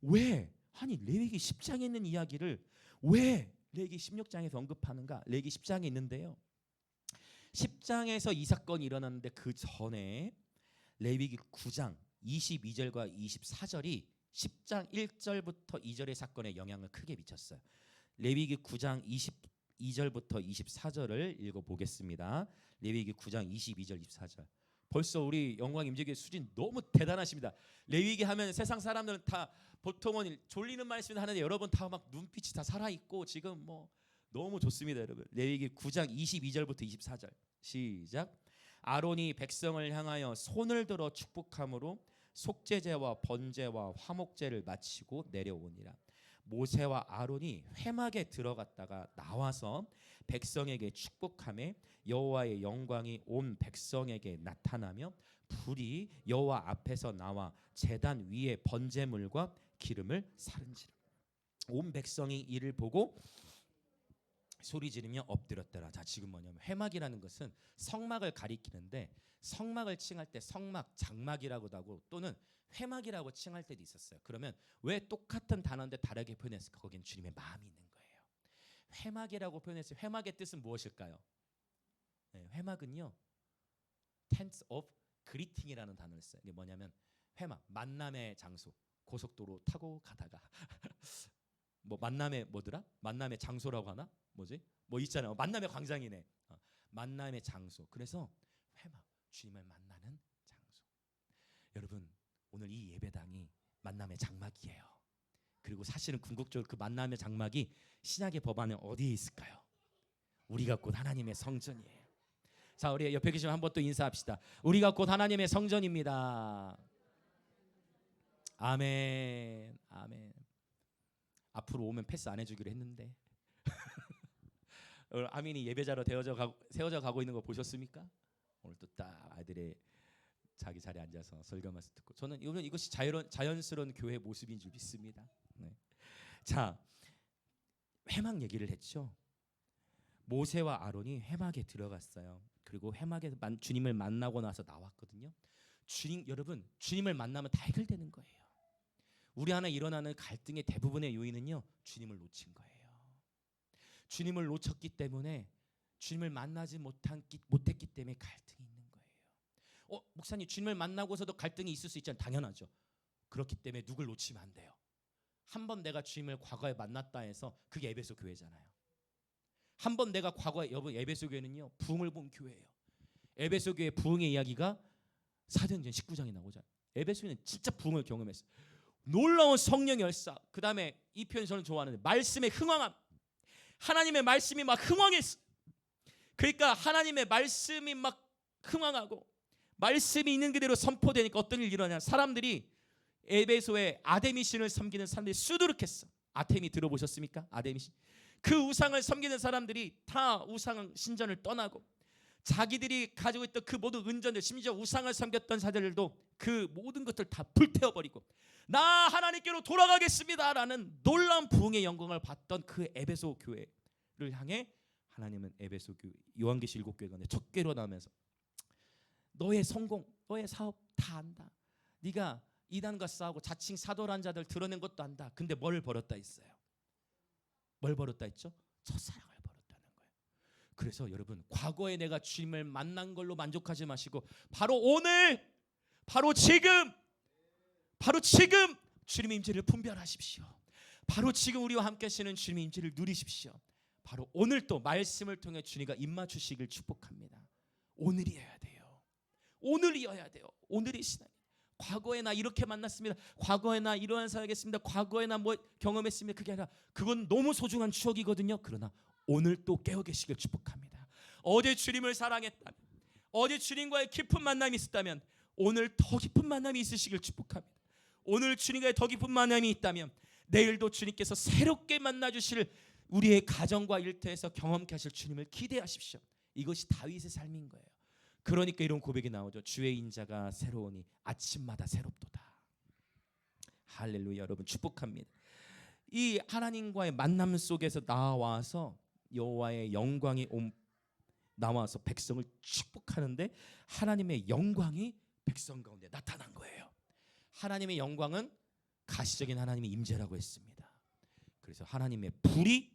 [SPEAKER 1] 왜? 아니 레위기 10장에 있는 이야기를 왜 레위기 16장에서 언급하는가? 레위기 10장에 있는데요. 10장에서 이 사건이 일어났는데 그 전에 레위기 9장 22절과 24절이 10장 1절부터 2절의 사건에 영향을 크게 미쳤어요. 레위기 9장 22절부터 24절을 읽어보겠습니다. 레위기 9장 22절 24절. 벌써 우리 영광 임재교회 수진 너무 대단하십니다. 레위기 하면 세상 사람들은 다 보통은 졸리는 말씀을 하는데 여러분 다 막 눈빛이 다 살아있고 지금 뭐 너무 좋습니다. 여러분 레위기 9장 22절부터 24절 시작. 아론이 백성을 향하여 손을 들어 축복함으로 속죄제와 번제와 화목제를 마치고 내려오니라. 모세와 아론이 회막에 들어갔다가 나와서 백성에게 축복하며 여호와의 영광이 온 백성에게 나타나며 불이 여호와 앞에서 나와 제단 위에 번제물과 기름을 사른지라. 온 백성이 이를 보고 소리 지르며 엎드렸더라. 자, 지금 뭐냐면 회막이라는 것은 성막을 가리키는데, 성막을 칭할 때 성막, 장막이라고도 하고 또는 회막이라고 칭할 때도 있었어요. 그러면 왜 똑같은 단어인데 다르게 표현했을까? 거기는 주님의 마음이 있는 거예요. 회막이라고 표현했어요. 회막의 뜻은 무엇일까요? 네, 회막은요, tents of greeting이라는 단어를 써요. 이게 뭐냐면 회막, 만남의 장소. 고속도로 타고 가다가 뭐 만남의 뭐더라? 만남의 장소라고 하나? 뭐지? 뭐 있잖아요. 만남의 광장이네. 만남의 장소. 그래서 회막, 주님을 만나는 장소. 여러분 오늘 이 예배당이 만남의 장막이에요. 그리고 사실은 궁극적으로 그 만남의 장막이 신약의 법안에 어디에 있을까요? 우리가 곧 하나님의 성전이에요. 자, 우리 옆에 계시면 한번 또 인사합시다. 우리가 곧 하나님의 성전입니다. 아멘. 아멘. 앞으로 오면 패스 안 해주기로 했는데 아민이 예배자로 세워져 가고 있는 거 보셨습니까? 오늘 또 딱 아들의 자기 자리에 앉아서 설교 말씀 듣고, 저는 이것이 자연스러운 교회 모습인 줄 믿습니다. 네. 자, 회막 얘기를 했죠. 모세와 아론이 회막에 들어갔어요. 그리고 회막에서 주님을 만나고 나서 나왔거든요. 여러분 주님을 만나면 다 해결되는 거예요. 우리 안에 일어나는 갈등의 대부분의 요인은요, 주님을 놓친 거예요. 주님을 놓쳤기 때문에, 주님을 만나지 못했기 때문에 갈등이 있는 거예요. 목사님 주님을 만나고서도 갈등이 있을 수 있잖아요. 당연하죠. 그렇기 때문에 누굴 놓치면 안 돼요. 한번 내가 주님을 과거에 만났다 해서 그게 에베소 교회잖아요. 한번 내가 과거에, 여러분 에베소 교회는요 부흥을 본 교회예요. 에베소 교회 부흥의 이야기가 사도행전 19장에 나오잖아요. 에베소는 진짜 부흥을 경험했어요. 놀라운 성령의 열사. 그 다음에 이 표현 저는 좋아하는데 말씀의 흥왕함. 하나님의 말씀이 막 흥왕했어. 그러니까 하나님의 말씀이 막 흥왕하고 말씀이 있는 그대로 선포되니까 어떤 일이 일어나냐. 사람들이 에베소의 아데미신을 섬기는 사람들이 수두룩했어. 아테미 들어보셨습니까? 아데미신. 그 우상을 섬기는 사람들이 다 우상 신전을 떠나고 자기들이 가지고 있던 그 모든 은전들, 심지어 우상을 섬겼던 자들도 그 모든 것들 다 불태워버리고 나 하나님께로 돌아가겠습니다라는 놀라운 부흥의 영광을 받던 그 에베소 교회를 향해 하나님은 에베소 교회, 요한계시 7교회 가운데 첫 교회로 나오면서 너의 성공, 너의 사업 다 안다. 네가 이단과 싸우고 자칭 사도란 자들 드러낸 것도 안다. 근데 뭘 버렸다 했어요? 뭘 버렸다 했죠? 첫사랑을 버렸다는 거예요. 그래서 여러분, 과거에 내가 주님을 만난 걸로 만족하지 마시고 바로 오늘, 바로 지금 주님의 임재를 분별하십시오. 바로 지금 우리와 함께 하시는 주님의 임재를 누리십시오. 바로 오늘 또 말씀을 통해 주님과 입맞추시길 축복합니다. 오늘이어야 돼요. 오늘이어야 돼요. 오늘이 신앙. 과거에 나 이렇게 만났습니다. 과거에 나 이러한 사역했습니다. 과거에 나 뭐 경험했습니다. 그게 아니라 그건 너무 소중한 추억이거든요. 그러나 오늘 또 깨어 계시길 축복합니다. 어제 주님을 사랑했다면, 어제 주님과의 깊은 만남이 있었다면 오늘 더 깊은 만남이 있으시길 축복합니다. 오늘 주님과의 더 깊은 만남이 있다면 내일도 주님께서 새롭게 만나주실 우리의 가정과 일터에서 경험케 하실 주님을 기대하십시오. 이것이 다윗의 삶인 거예요. 그러니까 이런 고백이 나오죠. 주의 인자가 새로우니 아침마다 새롭도다. 할렐루야. 여러분 축복합니다. 이 하나님과의 만남 속에서 나와서 여호와의 영광이 나와서 백성을 축복하는데 하나님의 영광이 백성 가운데 나타난 거예요. 하나님의 영광은 가시적인 하나님의 임재라고 했습니다. 그래서 하나님의 불이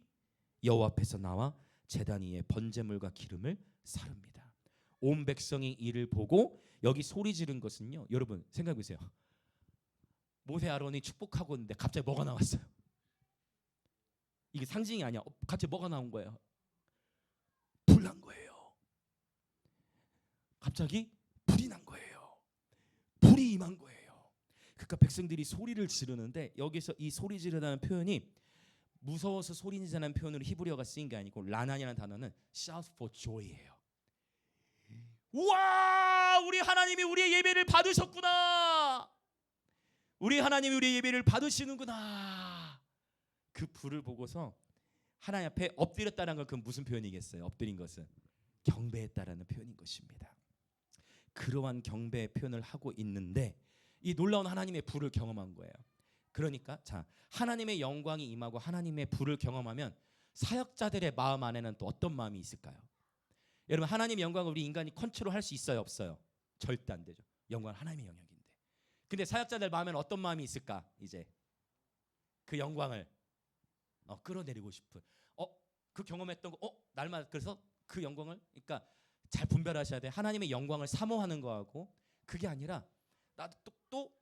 [SPEAKER 1] 여호와 앞에서 나와 제단 위에 번제물과 기름을 사릅니다. 온 백성이 이를 보고 여기 소리 지른 것은요, 여러분 생각해 보세요. 모세 아론이 축복하고 있는데 갑자기 뭐가 나왔어요? 이게 상징이 아니야. 갑자기 뭐가 나온 거예요? 불 난 거예요. 갑자기 불이 난 거예요. 불이 임한 거예요. 그러니까 백성들이 소리를 지르는데 여기서 이 소리 지르다는 표현이 무서워서 소리 지르는 표현으로 히브리어가 쓰인 게 아니고 라난이라는 단어는 shout for joy예요. 우와, 우리 하나님이 우리의 예배를 받으셨구나. 우리 하나님이 우리의 예배를 받으시는구나. 그 불을 보고서 하나님 앞에 엎드렸다는 건 그 무슨 표현이겠어요? 엎드린 것은 경배했다라는 표현인 것입니다. 그러한 경배의 표현을 하고 있는데 이 놀라운 하나님의 불을 경험한 거예요. 그러니까 자, 하나님의 영광이 임하고 하나님의 불을 경험하면 사역자들의 마음 안에는 또 어떤 마음이 있을까요? 여러분, 하나님의 영광을 우리 인간이 컨트롤할 수 있어요, 없어요? 절대 안 되죠. 영광은 하나님의 영역인데. 근데 사역자들 마음에는 어떤 마음이 있을까? 이제 그 영광을 끌어내리고 싶은, 그 경험했던 거, 날마다 그래서 그 영광을, 그러니까 잘 분별하셔야 돼. 하나님의 영광을 사모하는 거하고 그게 아니라 나도 또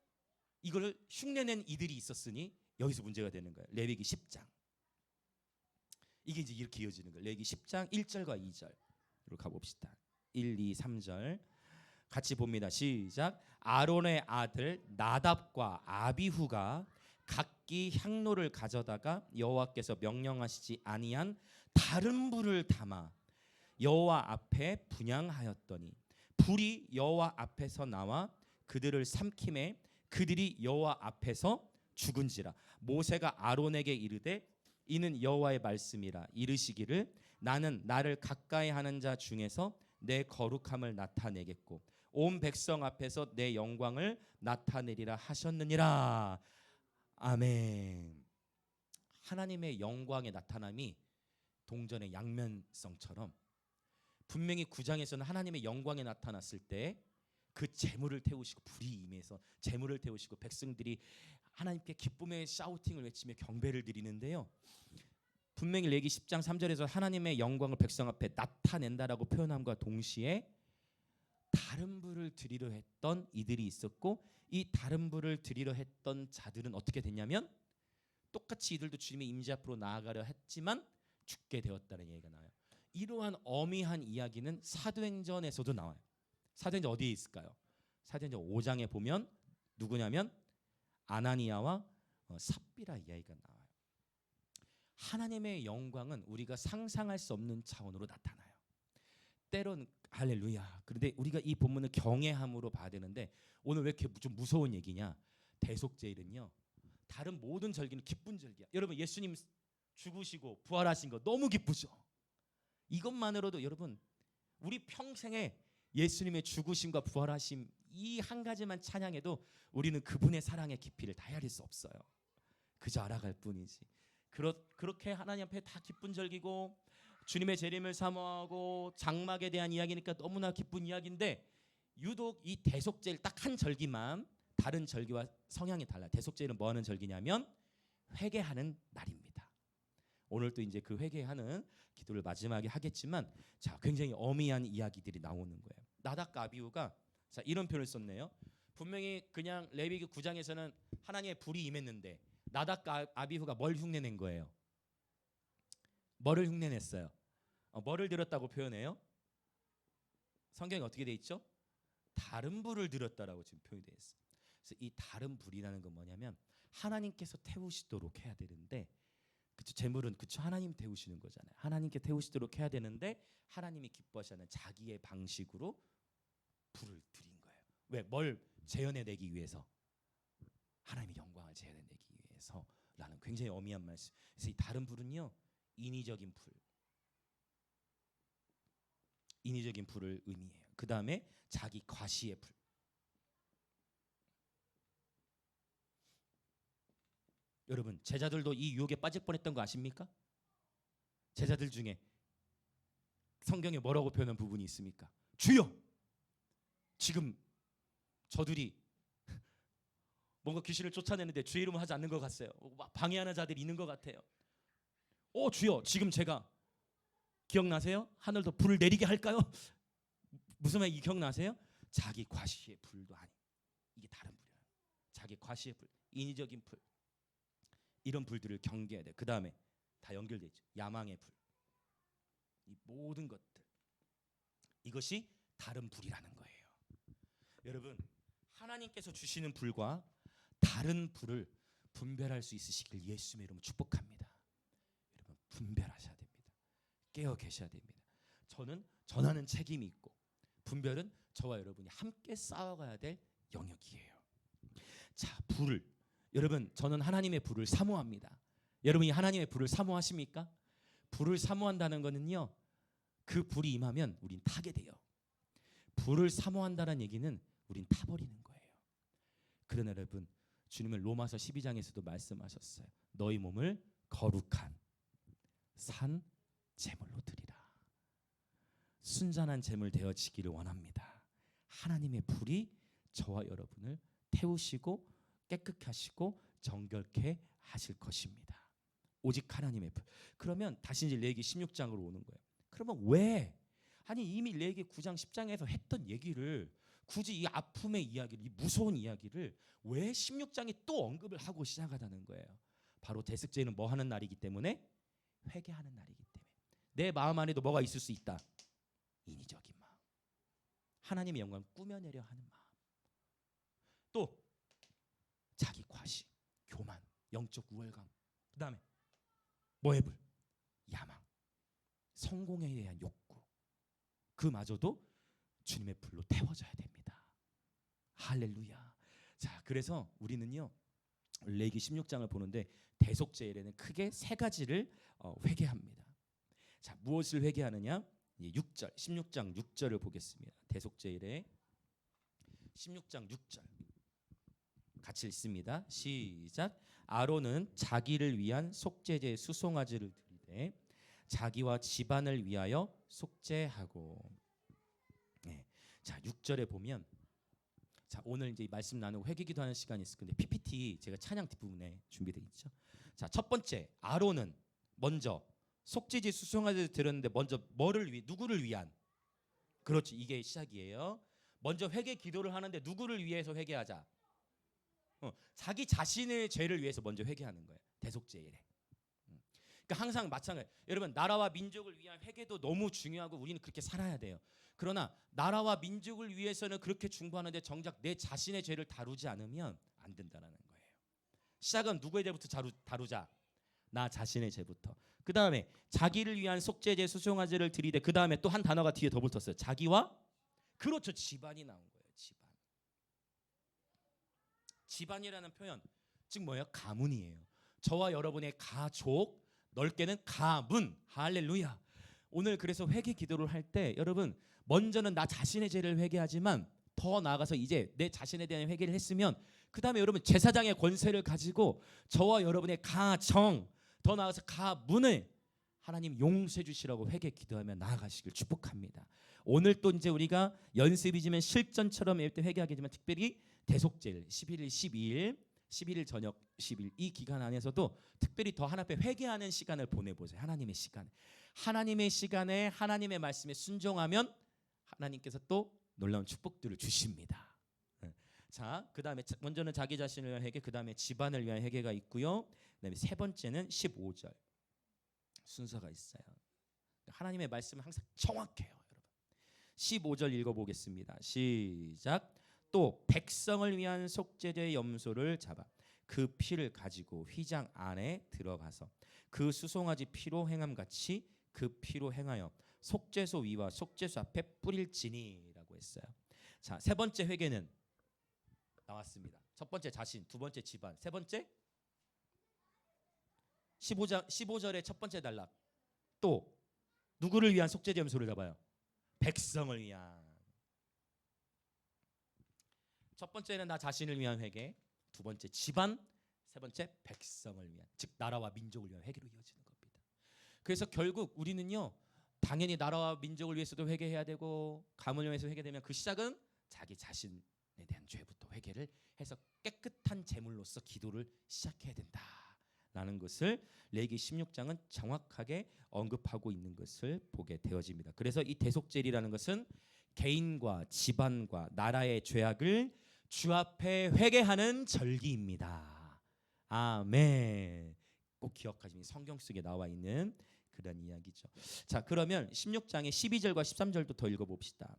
[SPEAKER 1] 이걸 흉내낸 이들이 있었으니 여기서 문제가 되는 거예요. 레위기 10장. 이게 이제 이렇게 이어지는 거예요. 레위기 10장 1절과 2절로 가봅시다. 1, 2, 3절 같이 봅니다. 시작. 아론의 아들 나답과 아비후가 각기 향로를 가져다가 여호와께서 명령하시지 아니한 다른 불을 담아 여호와 앞에 분향하였더니 불이 여호와 앞에서 나와 그들을 삼킴에 그들이 여호와 앞에서 죽은지라. 모세가 아론에게 이르되 이는 여호와의 말씀이라. 이르시기를 나는 나를 가까이 하는 자 중에서 내 거룩함을 나타내겠고 온 백성 앞에서 내 영광을 나타내리라 하셨느니라. 아멘. 하나님의 영광의 나타남이 동전의 양면성처럼 분명히 9장에서는 하나님의 영광이 나타났을 때 그 재물을 태우시고 불이 임해서 재물을 태우시고 백성들이 하나님께 기쁨의 샤우팅을 외치며 경배를 드리는데요. 분명히 레위기 10장 3절에서 하나님의 영광을 백성 앞에 나타낸다라고 표현함과 동시에 다른 불을 드리려 했던 이들이 있었고 이 다른 불을 드리려 했던 자들은 어떻게 됐냐면 똑같이 이들도 주님의 임재 앞으로 나아가려 했지만 죽게 되었다는 얘기가 나와요. 이러한 어미한 이야기는 사도행전에서도 나와요. 사도행전 어디에 있을까요? 사도행전 5장에 보면 누구냐면 아나니아와 삽비라 이야기가 나와요. 하나님의 영광은 우리가 상상할 수 없는 차원으로 나타나요. 때론 할렐루야. 그런데 우리가 이 본문을 경외함으로 봐야 되는데 오늘 왜 이렇게 좀 무서운 얘기냐? 대속제일은요. 다른 모든 절기는 기쁜 절기야. 여러분 예수님 죽으시고 부활하신 거 너무 기쁘죠? 이것만으로도 여러분 우리 평생에 예수님의 죽으심과 부활하심 이 한 가지만 찬양해도 우리는 그분의 사랑의 깊이를 다 헤아릴 수 없어요. 그저 알아갈 뿐이지. 그렇게 하나님 앞에 다 기쁜 절기고 주님의 재림을 사모하고 장막에 대한 이야기니까 너무나 기쁜 이야기인데 유독 이 대속제일 딱 한 절기만 다른 절기와 성향이 달라요. 대속제일은 뭐 하는 절기냐면 회개하는 날입니다. 오늘 또 이제 그 회개하는 기도를 마지막에 하겠지만, 자, 굉장히 어미한 이야기들이 나오는 거예요. 나답과 아비후가 자, 이런 표현을 썼네요. 분명히 그냥 레위기 9장에서는 하나님의 불이 임했는데 나답과 아비후가 뭘 흉내낸 거예요? 뭐를 흉내냈어요? 뭐를 들었다고 표현해요? 성경에 어떻게 돼 있죠? 다른 불을 들었다라고 지금 표현이 돼 있어요. 그래서 이 다른 불이라는 건 뭐냐면 하나님께서 태우시도록 해야 되는데, 그쵸, 제물은 그쵸, 하나님 태우시는 거잖아요. 하나님께 태우시도록 해야 되는데 하나님이 기뻐하시는 자기의 방식으로 불을 드린 거예요. 왜? 뭘 재현해내기 위해서? 하나님의 영광을 재현해내기 위해서라는 굉장히 어미한 말씀. 그래서 이 다른 불은요, 인위적인 불, 인위적인 불을 의미해요. 그 다음에 자기 과시의 불. 여러분, 제자들도 이 유혹에 빠질 뻔했던 거 아십니까? 제자들 중에 성경에 뭐라고 표현한 부분이 있습니까? 주여, 지금 저들이 뭔가 귀신을 쫓아내는데 주의 이름을 하지 않는 것 같아요. 방해하는 자들이 있는 것 같아요. 주여, 지금 제가 기억나세요? 하늘도 불을 내리게 할까요? 무슨 말 기억나세요? 자기 과시의 불도 아니. 이게 다른 불이야. 자기 과시의 불, 인위적인 불. 이런 불들을 경계해야 돼. 그 다음에 다 연결돼 있죠. 야망의 불. 이 모든 것들, 이것이 다른 불이라는 거예요. 여러분, 하나님께서 주시는 불과 다른 불을 분별할 수 있으시길 예수님의 이름으로 축복합니다. 여러분, 분별하셔야 됩니다. 깨어 계셔야 됩니다. 저는 전하는 책임이 있고, 분별은 저와 여러분이 함께 싸워가야 될 영역이에요. 자, 불을, 여러분, 저는 하나님의 불을 사모합니다. 여러분이 하나님의 불을 사모하십니까? 불을 사모한다는 것은요, 그 불이 임하면 우린 타게 돼요. 불을 사모한다는 얘기는 우린 타버리는 거예요. 그러나 여러분, 주님은 로마서 12장에서도 말씀하셨어요. 너희 몸을 거룩한 산 제물로 드리라. 순전한 제물 되어지기를 원합니다. 하나님의 불이 저와 여러분을 태우시고 깨끗게 하시고 정결케 하실 것입니다. 오직 하나님의 불. 그러면 다시 이제 레위기 16장으로 오는 거예요. 그러면 왜? 아니, 이미 레위기 9장 10장에서 했던 얘기를, 굳이 이 아픔의 이야기를, 이 무서운 이야기를 왜 16장에 또 언급을 하고 시작하다는 거예요. 바로 대속제는 뭐 하는 날이기 때문에? 회개하는 날이기 때문에. 내 마음 안에도 뭐가 있을 수 있다? 인위적인 마음, 하나님의 영광을 꾸며내려 하는 마음, 또 자기 과시, 교만, 영적 우월감, 그 다음에 뭐의 불? 야망, 성공에 대한 욕구, 그마저도 주님의 불로 태워져야 됩니다. 할렐루야. 자, 그래서 우리는요, 레위기 16장을 보는데 대속제일에는 크게 세 가지를 회개합니다. 자, 무엇을 회개하느냐? 6절, 16장 6절을 보겠습니다. 대속제일에 16장 6절 같이 읽습니다. 시작. 아론은 자기를 위한 속죄제 수송아지를 드리되 자기와 집안을 위하여 속죄하고. 네. 자, 6절에 보면, 자, 오늘 이제 말씀 나누고 회개기도 하는 시간이 있을 건데 PPT 제가 찬양 뒷부분에 준비되어 있죠. 자, 첫 번째, 아론은 먼저 속죄제 수송아지를 드렸는데 먼저 누구를 위한? 그렇지, 이게 시작이에요. 먼저 회개 기도를 하는데 누구를 위해서 회개하자? 자기 자신의 죄를 위해서 먼저 회개하는 거예요. 대속죄일에. 그러니까 항상 마찬가지. 여러분, 나라와 민족을 위한 회개도 너무 중요하고 우리는 그렇게 살아야 돼요. 그러나 나라와 민족을 위해서는 그렇게 중보하는데 정작 내 자신의 죄를 다루지 않으면 안 된다는 거예요. 시작은 누구의 죄부터 다루자? 나 자신의 죄부터. 그 다음에 자기를 위한 속죄제 수송아지를 드리되, 그 다음에 또 한 단어가 뒤에 더 붙었어요. 자기와, 그렇죠, 집안이 나온 거예요. 집안. 집안이라는 표현 즉 뭐예요? 가문이에요. 저와 여러분의 가족, 넓게는 가문. 할렐루야. 오늘 그래서 회개 기도를 할 때 여러분, 먼저는 나 자신의 죄를 회개하지만 더 나아가서 이제 내 자신에 대한 회개를 했으면 그 다음에 여러분 제사장의 권세를 가지고 저와 여러분의 가정, 더 나아가서 가문을 하나님 용서해 주시라고 회개 기도하며 나아가시길 축복합니다. 오늘 또 이제 우리가 연습이지만 실전처럼 이때 회개하게 되면 특별히 대속제일 11일, 12일, 11일 저녁 10일 이 기간 안에서도 특별히 더 하나님 앞에 회개하는 시간을 보내보세요. 하나님의 시간에 하나님의 말씀에 순종하면 하나님께서 또 놀라운 축복들을 주십니다. 자, 그다음에 먼저는 자기 자신을 위한 회개, 그다음에 집안을 위한 회개가 있고요. 그다음에 세 번째는 15절 순서가 있어요. 하나님의 말씀은 항상 정확해요, 여러분. 15절 읽어보겠습니다. 시작. 또 백성을 위한 속죄제의 염소를 잡아 그 피를 가지고 휘장 안에 들어가서 그 수송아지 피로 행함같이 그 피로 행하여 속죄소 위와 속죄소 앞에 뿌릴지니라고 했어요. 자, 세 번째 회개는 나왔습니다. 첫 번째 자신, 두 번째 집안, 세 번째 15절의 첫 번째 단락. 또 누구를 위한 속죄제 염소를 잡아요? 백성을 위한. 첫 번째는 나 자신을 위한 회개, 두 번째 집안, 세 번째 백성을 위한, 즉 나라와 민족을 위한 회개로 이어지는 겁니다. 그래서 결국 우리는요, 당연히 나라와 민족을 위해서도 회개해야 되고 가문을 위해서 회개되면 그 시작은 자기 자신에 대한 죄부터 회개를 해서 깨끗한 제물로서 기도를 시작해야 된다라는 것을 레위기 16장은 정확하게 언급하고 있는 것을 보게 되어집니다. 그래서 이 대속죄라는 것은 개인과 집안과 나라의 죄악을 주 앞에 회개하는 절기입니다. 아멘. 꼭 기억하시면 성경 속에 나와 있는 그런 이야기죠. 자, 그러면 16장의 12절과 13절도 더 읽어봅시다.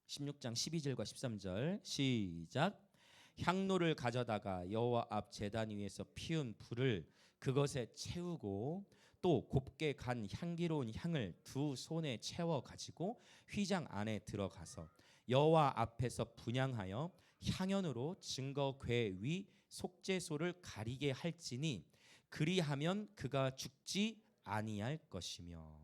[SPEAKER 1] 16장 12절과 13절 시작. 향로를 가져다가 여호와 앞 제단 위에서 피운 불을 그것에 채우고 또 곱게 간 향기로운 향을 두 손에 채워 가지고 휘장 안에 들어가서 여호와 앞에서 분향하여 향연으로 증거궤 위 속죄소를 가리게 할지니 그리하면 그가 죽지 아니할 것이며.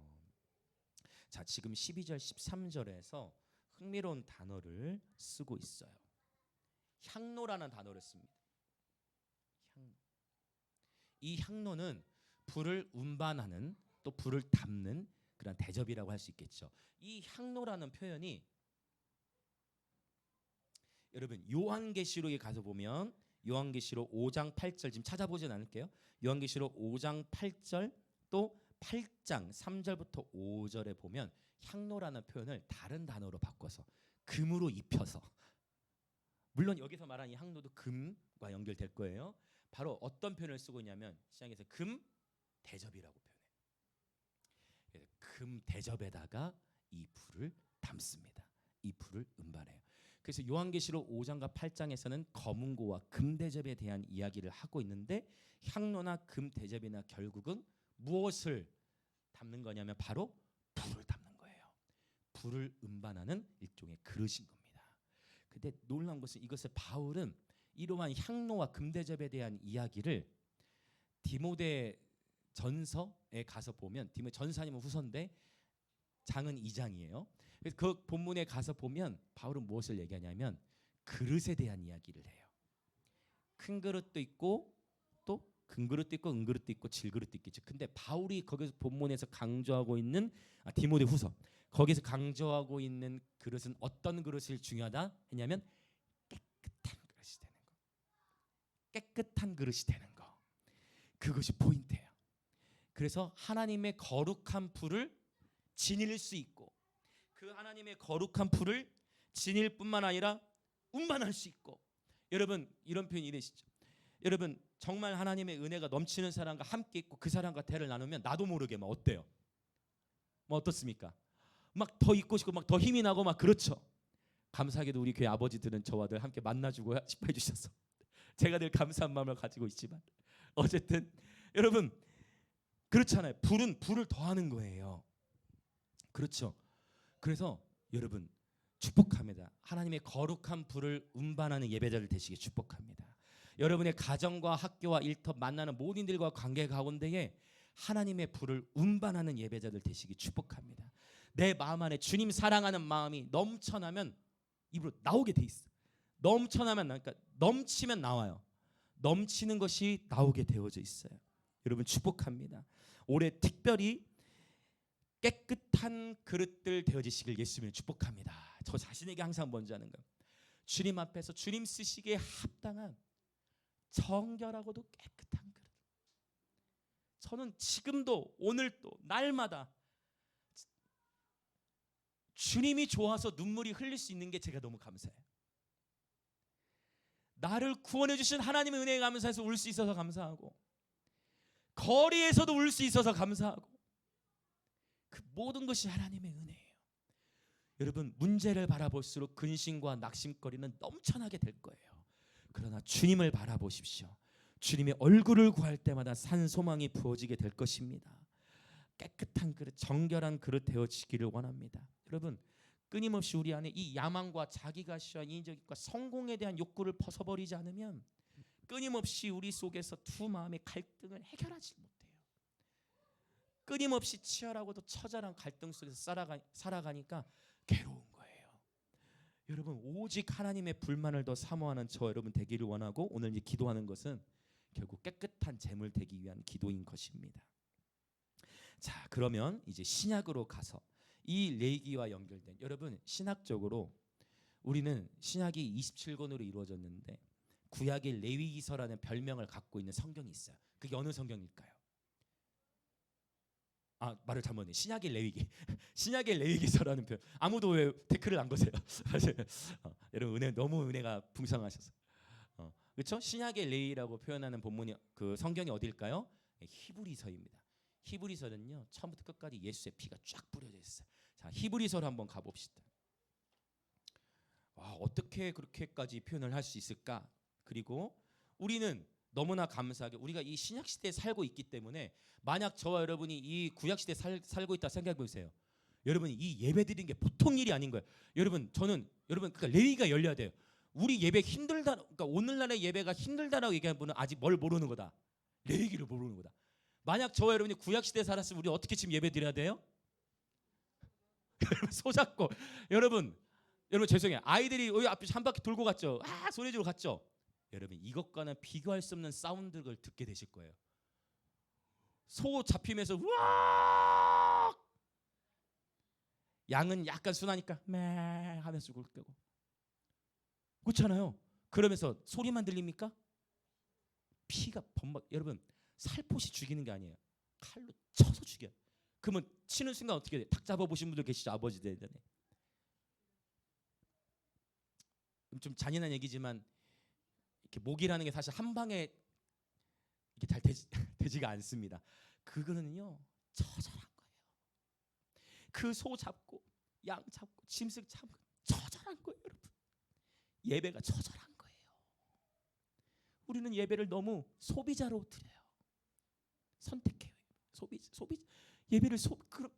[SPEAKER 1] 자, 지금 12절 13절에서 흥미로운 단어를 쓰고 있어요. 향로라는 단어를 씁니다. 이 향로는 불을 운반하는, 또 불을 담는 그런 대접이라고 할 수 있겠죠. 이 향로라는 표현이 여러분 요한계시록에 가서 보면 요한계시록 5장 8절 지금 찾아보진 않을게요. 요한계시록 5장 8절 또 8장 3절부터 5절에 보면 향로라는 표현을 다른 단어로 바꿔서 금으로 입혀서, 물론 여기서 말하는 이 향로도 금과 연결될 거예요. 바로 어떤 표현을 쓰고 있냐면 시장에서 금 대접이라고 표현해요. 그래서 금 대접에다가 이 불을 담습니다. 이 불을 운반해요. 그래서 요한계시록 5장과 8장에서는 검은고와 금 대접에 대한 이야기를 하고 있는데 향로나 금 대접이나 결국은 무엇을 담는 거냐면 바로 불을 담는 거예요. 불을 운반하는 일종의 그릇인 겁니다. 근데 놀라운 것은 이것을 바울은 이러한 향로와 금 대접에 대한 이야기를 디모데 전서에 가서 보면, 디모데 전서 아니면 후서인데 장은 2장이에요. 그래서 그 본문에 가서 보면 바울은 무엇을 얘기하냐면 그릇에 대한 이야기를 해요. 큰 그릇도 있고 또 금그릇도 있고 은그릇도 있고 질그릇도 있겠죠. 근데 바울이 거기서 본문에서 강조하고 있는 디모데 후서 거기서 강조하고 있는 그릇은 어떤 그릇이 중요하다 했냐면 깨끗한 그릇이 되는 거. 깨끗한 그릇이 되는 거. 그것이 포인트예요. 그래서 하나님의 거룩한 불을 지닐 수 있고 그 하나님의 거룩한 불을 지닐 뿐만 아니라 운반할 수 있고. 여러분 이런 표현이 이러시죠. 여러분 정말 하나님의 은혜가 넘치는 사람과 함께 있고 그 사람과 대를 나누면 나도 모르게 막 어때요? 뭐 어떻습니까? 막 더 있고 싶고 막 더 힘이 나고 막 그렇죠. 감사하게도 우리 교회 아버지들은 저와 늘 함께 만나주고 해주셔서 제가 늘 감사한 마음을 가지고 있지만 어쨌든 여러분 그렇잖아요. 불은 불을 더하는 거예요. 그렇죠. 그래서 여러분 축복합니다. 하나님의 거룩한 불을 운반하는 예배자들 되시길 축복합니다. 여러분의 가정과 학교와 일터 만나는 모든 일과 관계 가운데에 하나님의 불을 운반하는 예배자들 되시길 축복합니다. 내 마음 안에 주님 사랑하는 마음이 넘쳐나면 입으로 나오게 돼 있어. 그러니까 넘치면 나와요. 넘치는 것이 나오게 되어져 있어요. 여러분 축복합니다. 올해 특별히 깨끗한 그릇들 되어지시길 예수님을 축복합니다. 저 자신에게 항상 먼저 하는 거예요. 주님 앞에서 주님 쓰시기에 합당한 정결하고도 깨끗한 그릇. 저는 지금도 오늘도 날마다 주님이 좋아서 눈물이 흘릴 수 있는 게 제가 너무 감사해요. 나를 구원해 주신 하나님의 은혜에 감사해서 울 수 있어서 감사하고, 거리에서도 울 수 있어서 감사하고, 그 모든 것이 하나님의 은혜예요. 여러분, 문제를 바라볼수록 근심과 낙심거리는 넘쳐나게 될 거예요. 그러나 주님을 바라보십시오. 주님의 얼굴을 구할 때마다 산 소망이 부어지게 될 것입니다. 깨끗한 그릇, 정결한 그릇 되어지기를 원합니다. 여러분, 끊임없이 우리 안에 이 야망과 자기가시와 인위적과 성공에 대한 욕구를 벗어버리지 않으면 끊임없이 우리 속에서 두 마음의 갈등을 해결하지 못해요. 끊임없이 치열하고도 처절한 갈등 속에서 살아가니까 괴로운 거예요. 여러분, 오직 하나님의 불만을 더 사모하는 저 여러분 되기를 원하고, 오늘 이제 기도하는 것은 결국 깨끗한 제물 되기 위한 기도인 것입니다. 자, 그러면 이제 신약으로 가서 이 레위기와 연결된, 여러분 신학적으로 우리는 신약이 27권으로 이루어졌는데 구약의 레위기서라는 별명을 갖고 있는 성경이 있어요. 그게 어느 성경일까요? 말을 잘못했네. 신약의 레위기. 신약의 레위기서라는 표. 아무도 왜 댓글을 안 거세요? 여러분, 너무 은혜가 풍성하셔서. 그렇죠? 신약의 레위라고 표현하는 본문이, 그 성경이 어딜까요? 히브리서입니다. 히브리서는요, 처음부터 끝까지 예수의 피가 쫙 뿌려져 있어요. 자, 히브리서로 한번 가봅시다. 와, 어떻게 그렇게까지 표현을 할 수 있을까? 그리고 우리는 너무나 감사하게 우리가 이 신약 시대에 살고 있기 때문에, 만약 저와 여러분이 이 구약 시대에 살고 있다 생각해 보세요. 여러분이 이 예배 드리는 게 보통 일이 아닌 거예요. 여러분, 그러니까 레위기가 열려야 돼요. 우리 예배 힘들다, 그러니까 오늘날의 예배가 힘들다라고 얘기하는 분은 아직 뭘 모르는 거다. 레위기를 모르는 거다. 만약 저와 여러분이 구약 시대에 살았으면 우리 어떻게 지금 예배 드려야 돼요? 여러분, 소잡고, 여러분 죄송해요. 아이들이 여기 앞에 한 바퀴 돌고 갔죠. 소리 지르고 갔죠. 여러분, 이것과는 비교할 수 없는 사운드를 듣게 되실 거예요. 소 잡히면서 우악, 양은 약간 순하니까 매 하면서 죽을 거고, 그렇잖아요. 그러면서 소리만 들립니까? 피가 범벅. 여러분, 살포시 죽이는 게 아니에요. 칼로 쳐서 죽여요. 그러면 치는 순간 어떻게 돼요? 닭 잡아보신 분들 계시죠? 아버지 대전에. 좀 잔인한 얘기지만, 이렇게 목이라는 게 사실 한 방에 이게 잘 되지가 않습니다. 그거는요, 처절한 거예요. 그 소 잡고 양 잡고 짐승 잡고 처절한 거예요, 여러분. 예배가 처절한 거예요. 우리는 예배를 너무 소비자로 드려요. 선택해요. 소비 예배를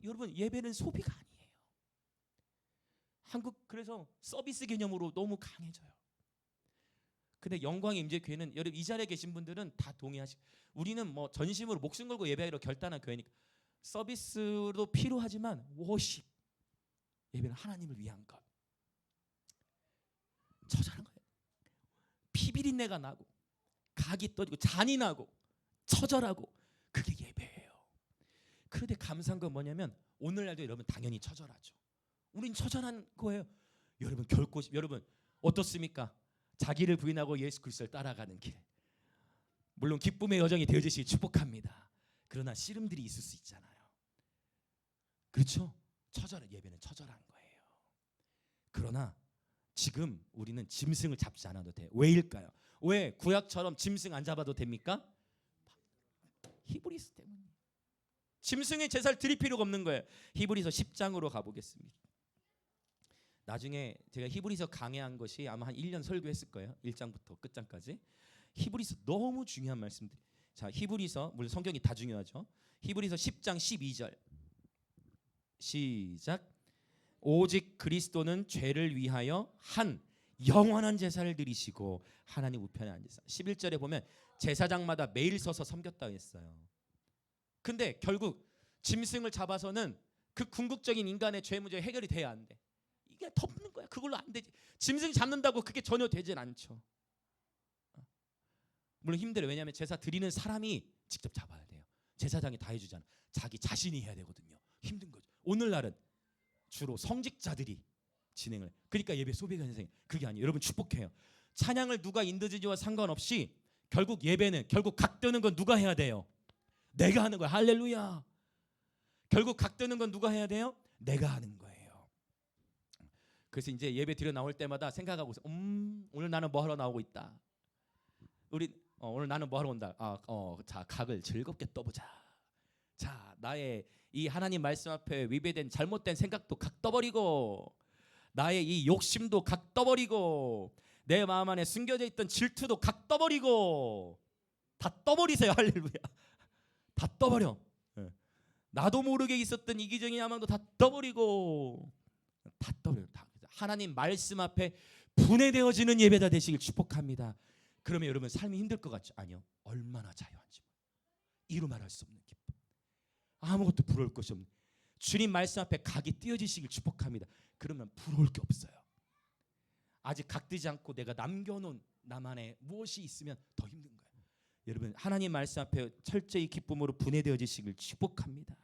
[SPEAKER 1] 여러분, 예배는 소비가 아니에요. 한국 그래서 서비스 개념으로 너무 강해져요. 근데 영광의 임재 교회는, 여러분 이 자리에 계신 분들은 다 동의하시고, 우리는 뭐 전심으로 목숨 걸고 예배하기로 결단한 교회니까 서비스도 필요하지만 워십, 예배는 하나님을 위한 것. 처절한 거예요. 피비린내가 나고 각이 떠지고 잔인하고 처절하고, 그게 예배예요. 그런데 감사한 건 뭐냐면, 오늘날도 여러분 당연히 처절하죠. 우린 처절한 거예요. 여러분, 결코 여러분 어떻습니까? 자기를 부인하고 예수 그리스도를 따라가는 길, 물론 기쁨의 여정이 되어지시기 축복합니다. 그러나 씨름들이 있을 수 있잖아요. 그렇죠? 예배는 처절한 거예요. 그러나 지금 우리는 짐승을 잡지 않아도 돼요. 왜일까요? 왜 구약처럼 짐승 안 잡아도 됩니까? 히브리서 때문에. 짐승의 제사를 드릴 필요가 없는 거예요. 히브리서 10장으로 가보겠습니다. 나중에 제가 히브리서 강해한 것이 아마 한 1년 설교했을 거예요. 1장부터 끝장까지. 히브리서 너무 중요한 말씀들. 자, 히브리서, 물론 성경이 다 중요하죠. 히브리서 10장 12절 시작. 오직 그리스도는 죄를 위하여 한 영원한 제사를 드리시고 하나님 우편에 앉으사. 11절에 보면 제사장마다 매일 서서 섬겼다고 했어요. 근데 결국 짐승을 잡아서는 그 궁극적인 인간의 죄 문제 해결이 돼야 안 돼. 이게 덮는 거야. 그걸로 안 되지. 짐승 잡는다고 그게 전혀 되진 않죠. 물론 힘들어요. 왜냐하면 제사 드리는 사람이 직접 잡아야 돼요. 제사장이 다 해주잖아. 자기 자신이 해야 되거든요. 힘든 거죠. 오늘날은 주로 성직자들이 진행을. 그러니까 예배 소비가 현생. 그게 아니에요. 여러분 축복해요. 찬양을 누가 인도주지와 상관없이 결국 예배는 결국 각드는 건 누가 해야 돼요? 내가 하는 거야. 할렐루야. 결국 각드는 건 누가 해야 돼요? 내가 하는 거예요. 그래서 이제 예배 드려 나올 때마다 생각하고 있어. 오늘 나는 뭐 하러 나오고 있다. 오늘 나는 뭐 하러 온다. 자, 각을 즐겁게 떠보자. 자, 나의 이 하나님 말씀 앞에 위배된 잘못된 생각도 각 떠버리고, 나의 이 욕심도 각 떠버리고, 내 마음 안에 숨겨져 있던 질투도 각 떠버리고, 다 떠버리세요. 할렐루야. 다 떠버려. 나도 모르게 있었던 이기적인 야망도 다 떠버리고, 다 떠버려. 하나님 말씀 앞에 분해되어지는 예배가 되시길 축복합니다. 그러면 여러분 삶이 힘들 것 같죠? 아니요. 얼마나 자유한지 이루 말할 수 없는 기쁨. 아무것도 부러울 것이 없는 주님 말씀 앞에 각이 띄어지시길 축복합니다. 그러면 부러울 게 없어요. 아직 각되지 않고 내가 남겨놓은 나만의 무엇이 있으면 더 힘든 거예요. 여러분 하나님 말씀 앞에 철저히 기쁨으로 분해되어지시길 축복합니다.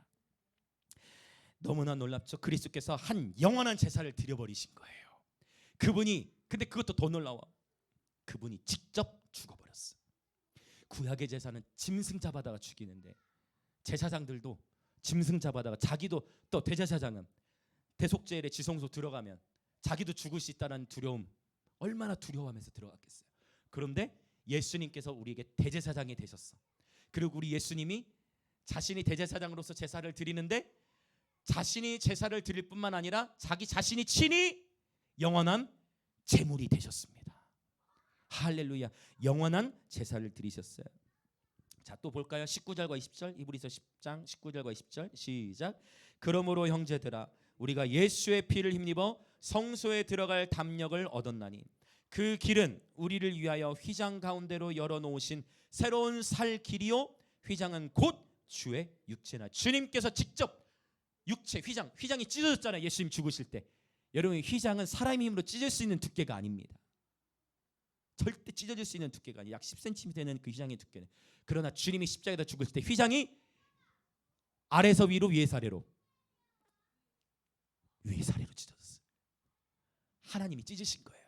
[SPEAKER 1] 너무나 놀랍죠. 그리스도께서 한 영원한 제사를 드려버리신 거예요. 그분이, 근데 그것도 더 놀라워. 그분이 직접 죽어버렸어. 구약의 제사는 짐승 잡아다가 죽이는데, 제사장들도 짐승 잡아다가, 자기도 또 대제사장은 대속제일에 지성소 들어가면 자기도 죽을 수 있다는 두려움, 얼마나 두려워하면서 들어갔겠어요. 그런데 예수님께서 우리에게 대제사장이 되셨어. 그리고 우리 예수님이 자신이 대제사장으로서 제사를 드리는데, 자신이 제사를 드릴 뿐만 아니라 자기 자신이 친히 영원한 제물이 되셨습니다. 할렐루야. 영원한 제사를 드리셨어요. 자, 또 볼까요? 19절과 20절. 히브리서 10장 19절과 20절 시작. 그러므로 형제들아, 우리가 예수의 피를 힘입어 성소에 들어갈 담력을 얻었나니 그 길은 우리를 위하여 휘장 가운데로 열어놓으신 새로운 살 길이요, 휘장은 곧 주의 육체나. 주님께서 직접 육체, 휘장이 찢어졌잖아요. 예수님 죽으실 때. 여러분 휘장은 사람의 힘으로 찢을 수 있는 두께가 아닙니다. 절대 찢어질 수 있는 두께가 아니에요. 약 10cm 되는 그 휘장의 두께는. 그러나 주님이 십자가에다 죽으실 때 휘장이 아래서 위로, 위에서 아래로, 위에서 아래로 찢어졌어요. 하나님이 찢으신 거예요.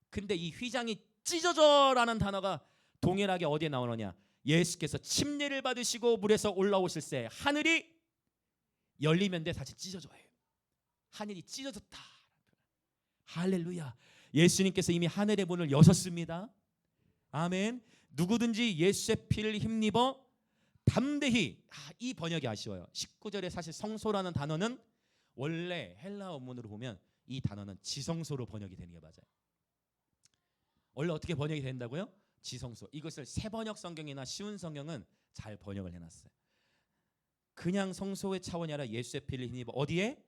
[SPEAKER 1] 근데 이 휘장이 찢어져라는 단어가 동일하게 어디에 나오느냐? 예수께서 침례를 받으시고 물에서 올라오실 때 하늘이 열리면 돼 사실 찢어져요. 하늘이 찢어졌다. 할렐루야. 예수님께서 이미 하늘의 문을 여셨습니다. 아멘. 누구든지 예수의 피를 힘입어 담대히, 이 번역이 아쉬워요. 19절에 사실 성소라는 단어는 원래 헬라 원문으로 보면 이 단어는 지성소로 번역이 되는 게 맞아요. 원래 어떻게 번역이 된다고요? 지성소. 이것을 새번역 성경이나 쉬운 성경은 잘 번역을 해놨어요. 그냥 성소의 차원이 아니라 예수의 피를 힘입어 어디에?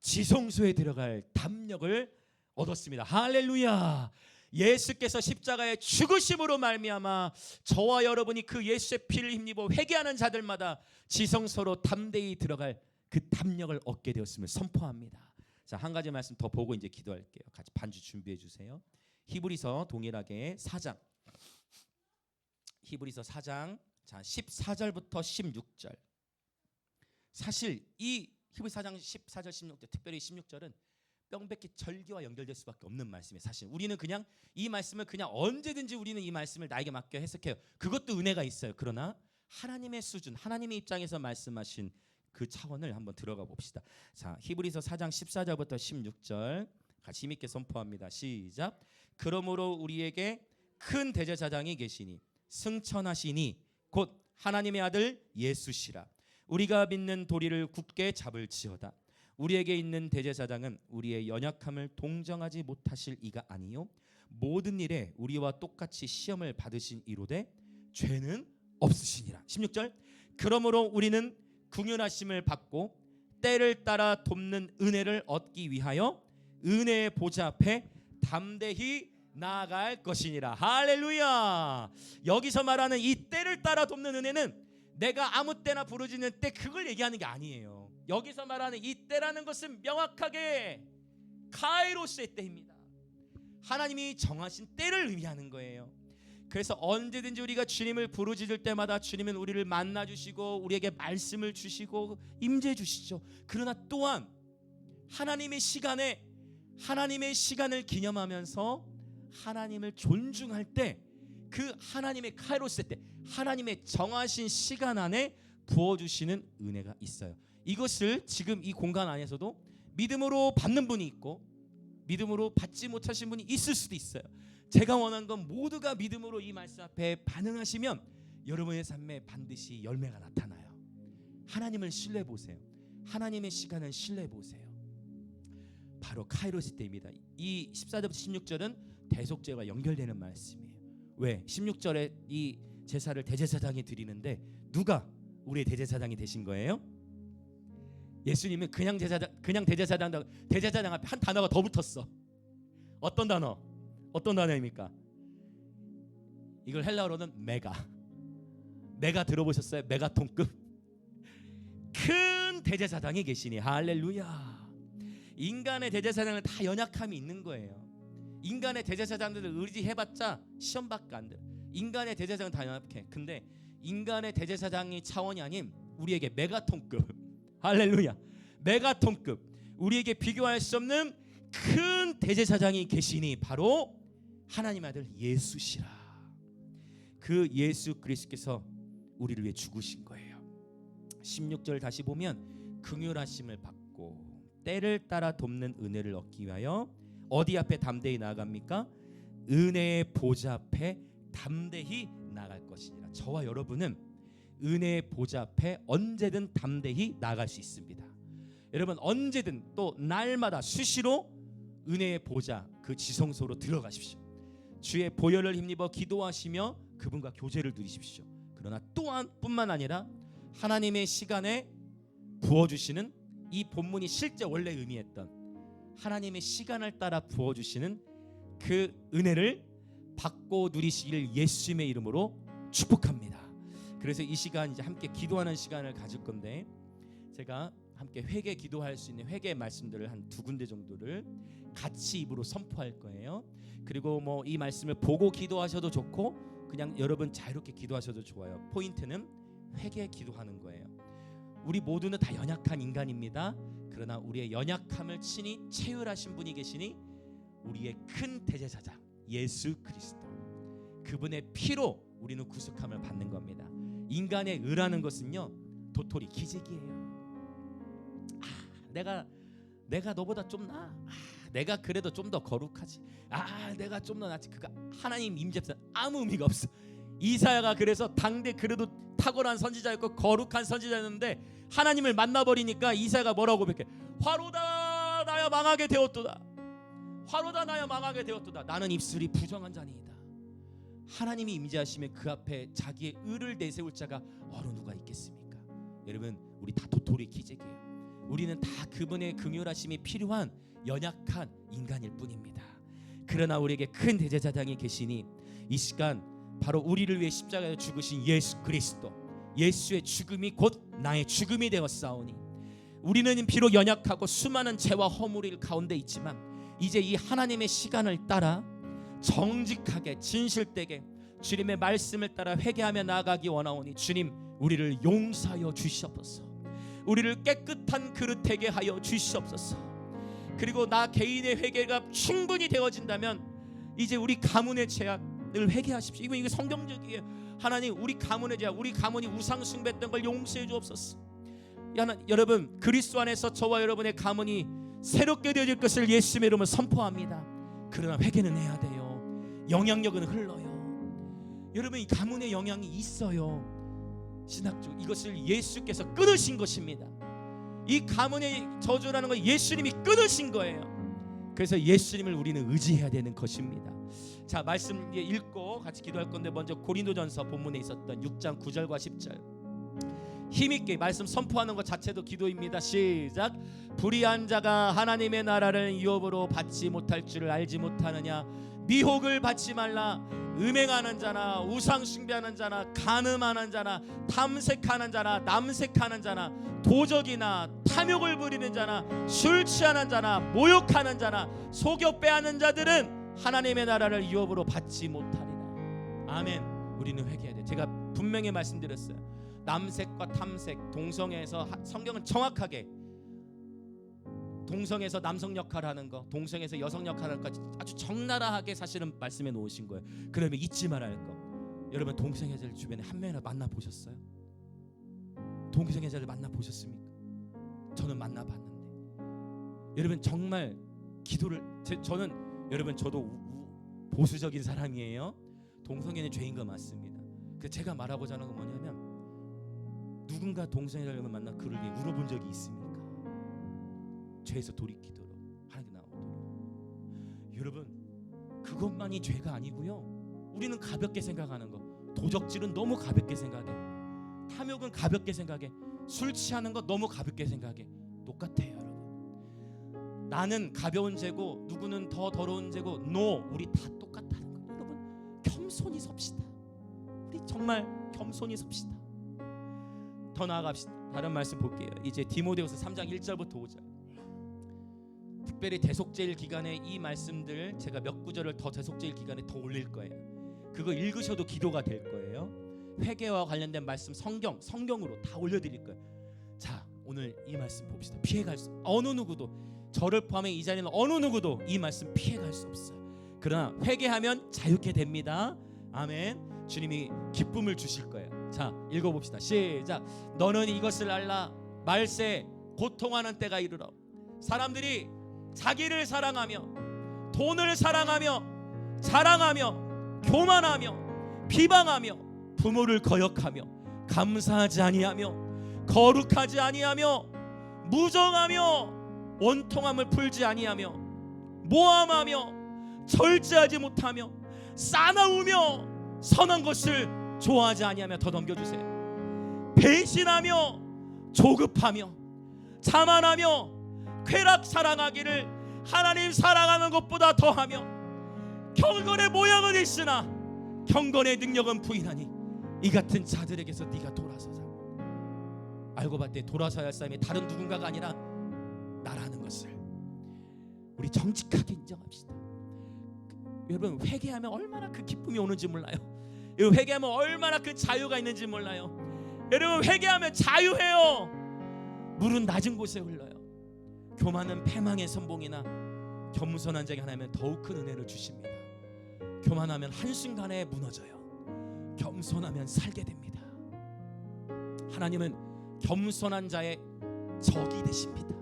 [SPEAKER 1] 지성소에 들어갈 담력을 얻었습니다. 할렐루야. 예수께서 십자가의 죽으심으로 말미암아 저와 여러분이 그 예수의 피를 힘입어 회개하는 자들마다 지성소로 담대히 들어갈 그 담력을 얻게 되었음을 선포합니다. 자, 한 가지 말씀 더 보고 이제 기도할게요. 같이 반주 준비해 주세요. 히브리서 동일하게 4장. 히브리서 4장 자 14절부터 16절. 사실 이 히브리서 4장 14절 16절, 특별히 16절은 뿅백기 절기와 연결될 수밖에 없는 말씀이에요. 사실 우리는 그냥 이 말씀을 그냥 언제든지 우리는 이 말씀을 나에게 맡겨 해석해요. 그것도 은혜가 있어요. 그러나 하나님의 수준, 하나님의 입장에서 말씀하신 그 차원을 한번 들어가 봅시다. 자, 히브리서 4장 14절부터 16절 같이 힘있게 선포합니다. 시작. 그러므로 우리에게 큰 대제사장이 계시니 승천하시니 곧 하나님의 아들 예수시라. 우리가 믿는 도리를 굳게 잡을지어다. 우리에게 있는 대제사장은 우리의 연약함을 동정하지 못하실 이가 아니요 모든 일에 우리와 똑같이 시험을 받으신 이로되 죄는 없으시니라. 16절. 그러므로 우리는 긍휼하심을 받고 때를 따라 돕는 은혜를 얻기 위하여 은혜의 보좌 앞에 담대히 나아갈 것이니라. 할렐루야. 여기서 말하는 이 때를 따라 돕는 은혜는 내가 아무 때나 부르짖는 때 그걸 얘기하는 게 아니에요. 여기서 말하는 이 때라는 것은 명확하게 카이로스의 때입니다. 하나님이 정하신 때를 의미하는 거예요. 그래서 언제든지 우리가 주님을 부르짖을 때마다 주님은 우리를 만나주시고 우리에게 말씀을 주시고 임재해 주시죠. 그러나 또한 하나님의 시간에 하나님의 시간을 기념하면서 하나님을 존중할 때 그 하나님의 카이로스 때 하나님의 정하신 시간 안에 부어주시는 은혜가 있어요. 이것을 지금 이 공간 안에서도 믿음으로 받는 분이 있고 믿음으로 받지 못하신 분이 있을 수도 있어요. 제가 원하는 건 모두가 믿음으로 이 말씀 앞에 반응하시면 여러분의 삶에 반드시 열매가 나타나요. 하나님을 신뢰해 보세요. 하나님의 시간을 신뢰해 보세요. 바로 카이로스 때입니다. 이 14절부터 16절은 대속죄와 연결되는 말씀이에요. 왜? 16절에 이 제사를 대제사장이 드리는데 누가 우리의 대제사장이 되신 거예요? 예수님은 그냥 대제사장 앞에 한 단어가 더 붙었어. 어떤 단어? 어떤 단어입니까? 이걸 헬라어로는 메가 들어보셨어요? 메가톤급 큰 대제사장이 계시니 할렐루야. 인간의 대제사장은 다 연약함이 있는 거예요. 인간의 대제사장들을 의지해봤자 시험밖에 안 돼. 인간의 대제사장은 다 연약해. 근데 인간의 대제사장이 차원이 아닌 우리에게 메가톤급 할렐루야 메가톤급 우리에게 비교할 수 없는 큰 대제사장이 계시니 바로 하나님의 아들 예수시라. 그 예수 그리스도께서 우리를 위해 죽으신 거예요. 16절 다시 보면 긍휼하심을 받고 때를 따라 돕는 은혜를 얻기 위하여 어디 앞에 담대히 나아갑니까? 은혜의 보좌 앞에 담대히 나아갈 것이니라. 저와 여러분은 은혜의 보좌 앞에 언제든 담대히 나아갈 수 있습니다. 여러분 언제든 또 날마다 수시로 은혜의 보좌 그 지성소로 들어가십시오. 주의 보혈을 힘입어 기도하시며 그분과 교제를 누리십시오. 그러나 또한 뿐만 아니라 하나님의 시간에 부어주시는 이 본문이 실제 원래 의미했던 하나님의 시간을 따라 부어주시는 그 은혜를 받고 누리시기를 예수님의 이름으로 축복합니다. 그래서 이 시간 이제 함께 기도하는 시간을 가질 건데 제가 함께 회개 기도할 수 있는 회개 말씀들을 한 2군데 정도를 같이 입으로 선포할 거예요. 그리고 뭐 이 말씀을 보고 기도하셔도 좋고 그냥 여러분 자유롭게 기도하셔도 좋아요. 포인트는 회개 기도하는 거예요. 우리 모두는 다 연약한 인간입니다. 그러나 우리의 연약함을 친히 체휼하신 분이 계시니 우리의 큰 대제사장 예수 그리스도 그분의 피로 우리는 구속함을 받는 겁니다. 인간의 의라는 것은요 도토리 기적이에요. 내가 너보다 좀 나아. 내가 그래도 좀 더 거룩하지. 내가 좀 더 낫지. 그가 하나님 임재에서 아무 의미가 없어. 이사야가 그래서 당대 그래도 탁월한 선지자였고 거룩한 선지자였는데 하나님을 만나버리니까 이사야가 뭐라고 고백해? 화로다 나야 망하게 되었도다. 화로다 나야 망하게 되었도다. 나는 입술이 부정한 자니이다. 하나님이 임재하시면 그 앞에 자기의 의를 내세울 자가 어느 누가 있겠습니까? 여러분 우리 다 도토리 기적이에요. 우리는 다 그분의 긍휼하심이 필요한 연약한 인간일 뿐입니다. 그러나 우리에게 큰 대제사장이 계시니 이 시간 바로 우리를 위해 십자가에 죽으신 예수 그리스도 예수의 죽음이 곧 나의 죽음이 되었사오니 우리는 비록 연약하고 수많은 죄와 허물일 가운데 있지만 이제 이 하나님의 시간을 따라 정직하게 진실되게 주님의 말씀을 따라 회개하며 나아가기 원하오니 주님 우리를 용서하여 주시옵소서. 우리를 깨끗한 그릇 되게 하여 주시옵소서. 그리고 나 개인의 회개가 충분히 되어진다면 이제 우리 가문의 죄악을 회개하십시오. 이거 성경적이에요. 하나님 우리 가문의 죄악, 우리 가문이 우상 숭배했던 걸 용서해 주옵소서. 여러분 그리스도 안에서 저와 여러분의 가문이 새롭게 되어질 것을 예수님의 이름으로 선포합니다. 그러나 회개는 해야 돼요. 영향력은 흘러요. 여러분 이 가문의 영향이 있어요. 신학적 이것을 예수께서 끊으신 것입니다. 이 가문의 저주라는 걸 예수님이 끊으신 거예요. 그래서 예수님을 우리는 의지해야 되는 것입니다. 자 말씀 읽고 같이 기도할 건데 먼저 고린도전서 본문에 있었던 6장 9절과 10절 힘있게 말씀 선포하는 것 자체도 기도입니다. 시작. 불의한 자가 하나님의 나라를 유업으로 받지 못할 줄을 알지 못하느냐. 미혹을 받지 말라. 음행하는 자나 우상 숭배하는 자나 간음하는 자나 탐색하는 자나 남색하는 자나 도적이나 탐욕을 부리는 자나 술 취하는 자나 모욕하는 자나 속여 빼앗는 자들은 하나님의 나라를 유업으로 받지 못하리라. 아멘. 우리는 회개해야 돼. 제가 분명히 말씀드렸어요. 남색과 탐색 동성애에서 성경은 정확하게 동성에서 남성 역할을 하는 거, 동성에서 여성 역할을 하는 거 아주 적나라하게 사실은 말씀해 놓으신 거예요. 그러면 잊지 말아야 할 거, 여러분 동성애자들 주변에 한 명이나 만나 보셨어요? 동성애자를 만나 보셨습니까? 저는 만나 봤는데, 여러분 정말 기도를 저는 여러분 저도 보수적인 사람이에요. 동성애는 죄인 거 맞습니다. 그 제가 말하고자 하는 건 뭐냐면, 누군가 동성애자를 만나 그를 위해 울어본 적이 있습니까? 죄에서 돌이키도록 하나님께 나오도록. 여러분 그것만이 죄가 아니고요. 우리는 가볍게 생각하는 거, 도적질은 너무 가볍게 생각해, 탐욕은 가볍게 생각해, 술 취하는 거 너무 가볍게 생각해. 똑같아요 여러분. 나는 가벼운 죄고 누구는 더 더러운 죄고, 우리 다 똑같다는 거. 여러분 겸손히 섭시다. 우리 정말 겸손히 섭시다. 더 나아갑시다. 다른 말씀 볼게요. 이제 디모데후서 3장 1절부터 5절. 특별히 대속죄일 기간에 이 말씀들 제가 몇 구절을 더 대속죄일 기간에 더 올릴 거예요. 그거 읽으셔도 기도가 될 거예요. 회개와 관련된 말씀 성경으로 다 올려드릴 거예요. 자, 오늘 이 말씀 봅시다. 피해갈 수, 어느 누구도, 저를 포함해 이 자리는 어느 누구도 이 말씀 피해갈 수 없어요. 그러나 회개하면 자유케 됩니다. 아멘. 주님이 기쁨을 주실 거예요. 자, 읽어봅시다. 시작. 너는 이것을 알라. 말세 고통하는 때가 이르러 사람들이 자기를 사랑하며 돈을 사랑하며 자랑하며 교만하며 비방하며 부모를 거역하며 감사하지 아니하며 거룩하지 아니하며 무정하며 원통함을 풀지 아니하며 모함하며 절제하지 못하며 싸나우며 선한 것을 좋아하지 아니하며, 더 넘겨주세요. 배신하며 조급하며 자만하며 쾌락 사랑하기를 하나님 사랑하는 것보다 더하며 경건의 모양은 있으나 경건의 능력은 부인하니 이 같은 자들에게서 네가 돌아서자. 알고 봤더니 돌아서야 할 사람이 다른 누군가가 아니라 나라는 것을 우리 정직하게 인정합시다. 여러분 회개하면 얼마나 그 기쁨이 오는지 몰라요. 여러분 회개하면 얼마나 그 자유가 있는지 몰라요. 여러분 회개하면 자유해요. 물은 낮은 곳에 흘러요. 교만은 패망의 선봉이나 겸손한 자에게 하나님은 더욱 큰 은혜를 주십니다. 교만하면 한순간에 무너져요. 겸손하면 살게 됩니다. 하나님은 겸손한 자의 적이 되십니다.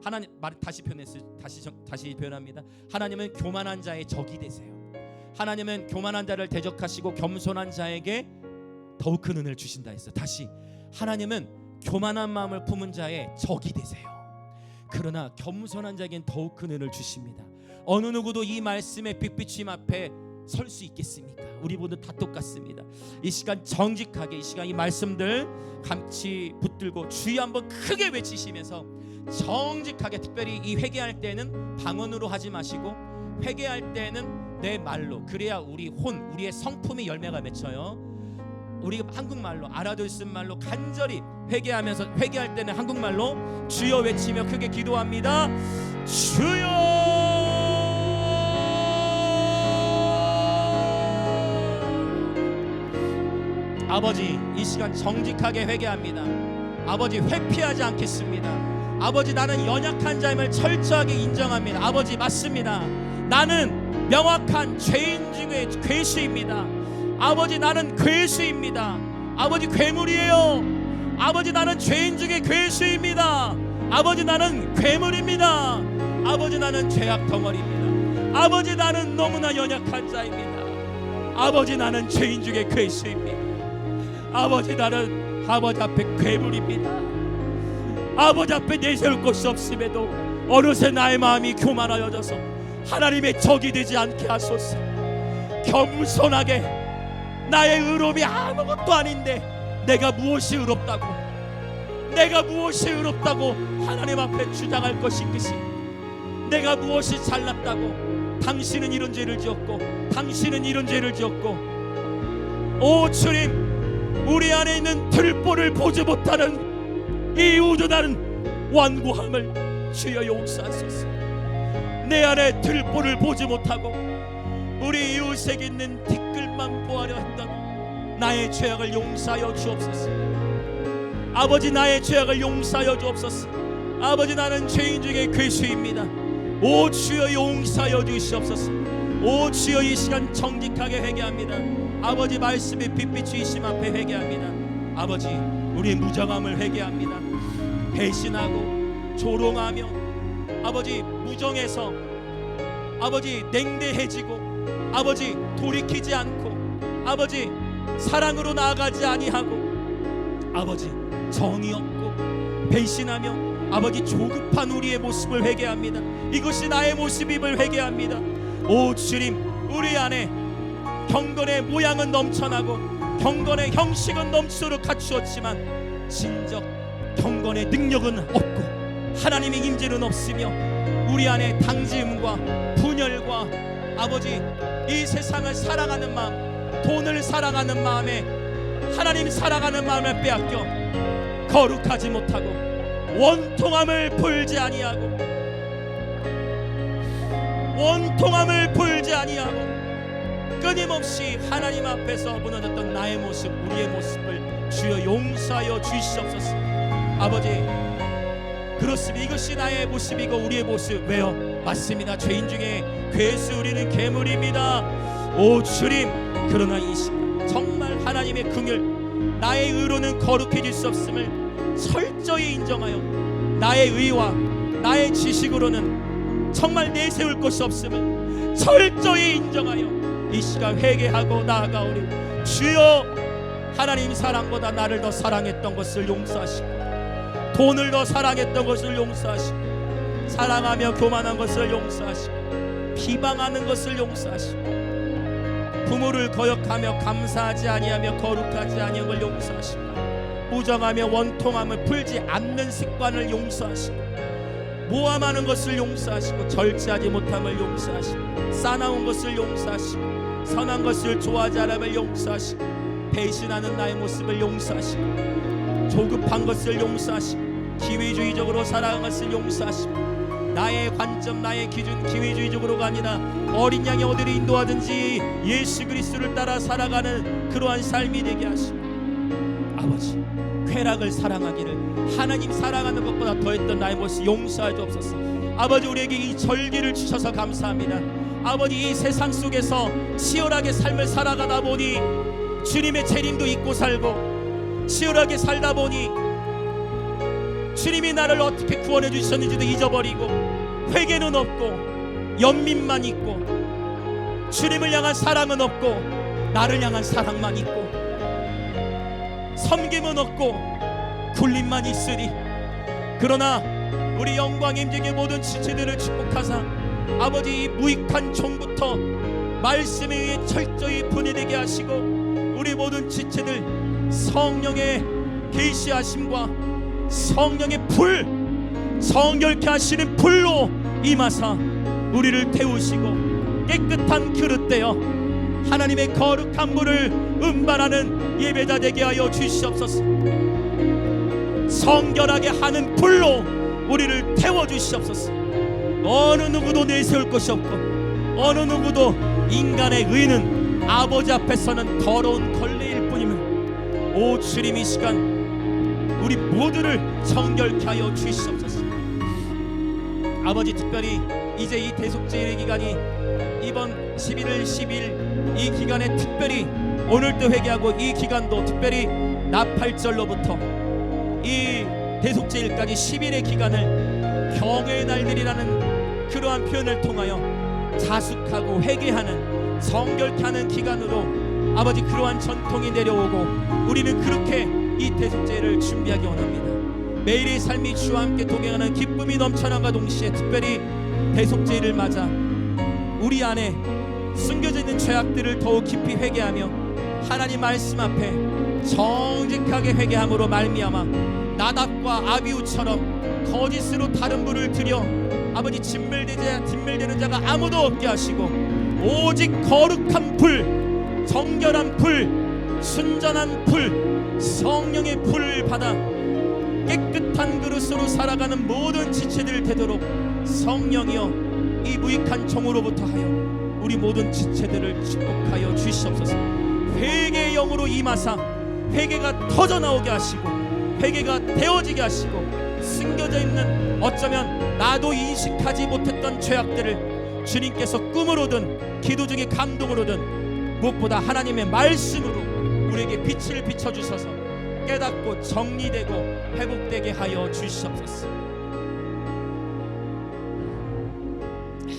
[SPEAKER 1] 하나님 다시 표현합니다. 하나님은 교만한 자의 적이 되세요. 하나님은 교만한 자를 대적하시고 겸손한 자에게 더욱 큰 은혜를 주신다 했어요. 다시, 하나님은 교만한 마음을 품은 자의 적이 되세요. 그러나 겸손한 자에겐 더욱 큰 은혜를 주십니다. 어느 누구도 이 말씀의 빛비추임 앞에 설 수 있겠습니까? 우리 모두 다 똑같습니다. 이 시간 정직하게, 이 시간 이 말씀들 감치 붙들고 주여 한번 크게 외치시면서 정직하게, 특별히 이 회개할 때는 방언으로 하지 마시고 회개할 때는 내 말로, 그래야 우리의 성품의 열매가 맺혀요. 우리 한국말로, 알아들 쓴 말로 간절히 회개하면서, 회개할 때는 한국말로 주여 외치며 크게 기도합니다. 주여. 아버지, 이 시간 정직하게 회개합니다. 아버지, 회피하지 않겠습니다. 아버지, 나는 연약한 자임을 철저하게 인정합니다. 아버지, 맞습니다. 나는 명확한 죄인 중에 괴수입니다. 아버지, 나는 괴수입니다. 아버지, 괴물이에요. 아버지, 나는 죄인 중에 괴수입니다. 아버지, 나는 괴물입니다. 아버지, 나는 죄악 덩어리입니다. 아버지, 나는 너무나 연약한 자입니다. 아버지, 나는 죄인 중에 괴수입니다. 아버지, 나는 아버지 앞에 괴물입니다. 아버지 앞에 내세울 것이 없음에도 어느새 나의 마음이 교만하여져서 하나님의 적이 되지 않게 하소서. 겸손하게, 나의 의로움이 아무것도 아닌데 내가 무엇이 의롭다고 하나님 앞에 주장할 것이 있겠습니까? 내가 무엇이 잘났다고, 당신은 이런 죄를 지었고 당신은 이런 죄를 지었고, 오 주님, 우리 안에 있는 들보를 보지 못하는 이 우둔한 완고함을 주여 용서하소서. 내 안에 들보를 보지 못하고 우리 이웃에게 있는 티끌만 보아려 했던 나의 죄악을 용서하여 주옵소서. 아버지, 나의 죄악을 용서하여 주옵소서. 아버지 나는 죄인 중에 괴수입니다. 오 주여 용서하여 주시옵소서. 오 주여 이 시간 정직하게 회개합니다. 아버지 말씀의 빛빛 주심 앞에 회개합니다. 아버지 우리의 무정함을 회개합니다. 배신하고 조롱하며 아버지 무정해서 아버지 냉대해지고 아버지 돌이키지 않고 아버지 사랑으로 나아가지 아니하고 아버지 정이 없고 배신하며 아버지 조급한 우리의 모습을 회개합니다. 이것이 나의 모습임을 회개합니다. 오 주님 우리 안에 경건의 모양은 넘쳐나고 경건의 형식은 넘치도록 갖추었지만 진정 경건의 능력은 없고 하나님의 임재는 없으며 우리 안에 당지음과 분열과 아버지 이 세상을 사랑하는 마음 돈을 사랑하는 마음에 하나님 사랑하는 마음을 빼앗겨 거룩하지 못하고 원통함을 풀지 아니하고 원통함을 풀지 아니하고 끊임없이 하나님 앞에서 무너졌던 나의 모습 우리의 모습을 주여 용서하여 주시옵소서. 아버지 그렇습니다. 이것이 나의 모습이고 우리의 모습 왜요? 맞습니다. 죄인 중에 괴수 우리는 괴물입니다. 오 주님 그러나 이 시간 정말 하나님의 긍휼 나의 의로는 거룩해질 수 없음을 철저히 인정하여 나의 의와 나의 지식으로는 정말 내세울 것이 없음을 철저히 인정하여 이 시간 회개하고 나아가오리. 주여 하나님 사랑보다 나를 더 사랑했던 것을 용서하시고 돈을 더 사랑했던 것을 용서하시고 사랑하며 교만한 것을 용서하시고 비방하는 것을 용서하시고 부모를 거역하며 감사하지 아니하며 거룩하지 아니한 걸 용서하시고 무정하며 원통함을 풀지 않는 습관을 용서하시고 모함하는 것을 용서하시고 절제하지 못함을 용서하시고 싸나운 것을 용서하시고 선한 것을 좋아하지 않음을 용서하시고 배신하는 나의 모습을 용서하시고 조급한 것을 용서하시고 기회주의적으로 살아가는 것을 용서하시고 나의 관점 나의 기준 기회주의적으로가 아니라 어린 양이 어디를 인도하든지 예수 그리스도를 따라 살아가는 그러한 삶이 되게 하시고 아버지 쾌락을 사랑하기를 하나님 사랑하는 것보다 더했던 나의 모습 용서하여 주옵소서. 아버지 우리에게 이 절기를 주셔서 감사합니다. 아버지 이 세상 속에서 치열하게 삶을 살아가다 보니 주님의 재림도 잊고 살고 치열하게 살다 보니 주님이 나를 어떻게 구원해 주셨는지도 잊어버리고 회개는 없고 연민만 있고 주님을 향한 사랑은 없고 나를 향한 사랑만 있고 섬김은 없고 굴림만 있으니 그러나 우리 영광 임재의 모든 지체들을 축복하사 아버지 이 무익한 종부터 말씀에 의해 철저히 분해되게 하시고 우리 모든 지체들 성령의 계시하심과 성령의 불 성결케 하시는 불로 임하사 우리를 태우시고 깨끗한 그릇 되어 하나님의 거룩한 물을 음반하는 예배자 되게 하여 주시옵소서. 성결하게 하는 불로 우리를 태워주시옵소서. 어느 누구도 내세울 것이 없고 어느 누구도 인간의 의는 아버지 앞에서는 더러운 걸레일 뿐임을 오 주님 이 시간 우리 모두를 정결케 하여 주시옵소서. 아버지 특별히 이제 이 대속죄의 기간이 이번 11월 10일 이 기간에 특별히 오늘도 회개하고 이 기간도 특별히 나팔절로부터 이 대속죄일까지 10일의 기간을 경외의 날들이라는 그러한 표현을 통하여 자숙하고 회개하는 정결케 하는 기간으로 아버지 그러한 전통이 내려오고 우리는 그렇게 이 대속죄를 준비하기 원합니다. 매일의 삶이 주와 함께 동행하는 기쁨이 넘쳐남과 동시에 특별히 대속죄를 맞아 우리 안에 숨겨져 있는 죄악들을 더욱 깊이 회개하며 하나님 말씀 앞에 정직하게 회개함으로 말미암아 나답과 아비후처럼 거짓으로 다른 분을 들여 아버지 진멸되는 자가 아무도 없게 하시고 오직 거룩한 불 정결한 불 순전한 불 성령의 불을 받아 깨끗한 그릇으로 살아가는 모든 지체들 되도록 성령이여 이 무익한 종으로부터 하여 우리 모든 지체들을 축복하여 주시옵소서. 회개의 영으로 임하사 회개가 터져나오게 하시고 회개가 되어지게 하시고 숨겨져 있는 어쩌면 나도 인식하지 못했던 죄악들을 주님께서 꿈으로든 기도 중에 감동으로든 무엇보다 하나님의 말씀으로 우리에게 빛을 비춰주셔서 깨닫고 정리되고 회복되게 하여 주시옵소서.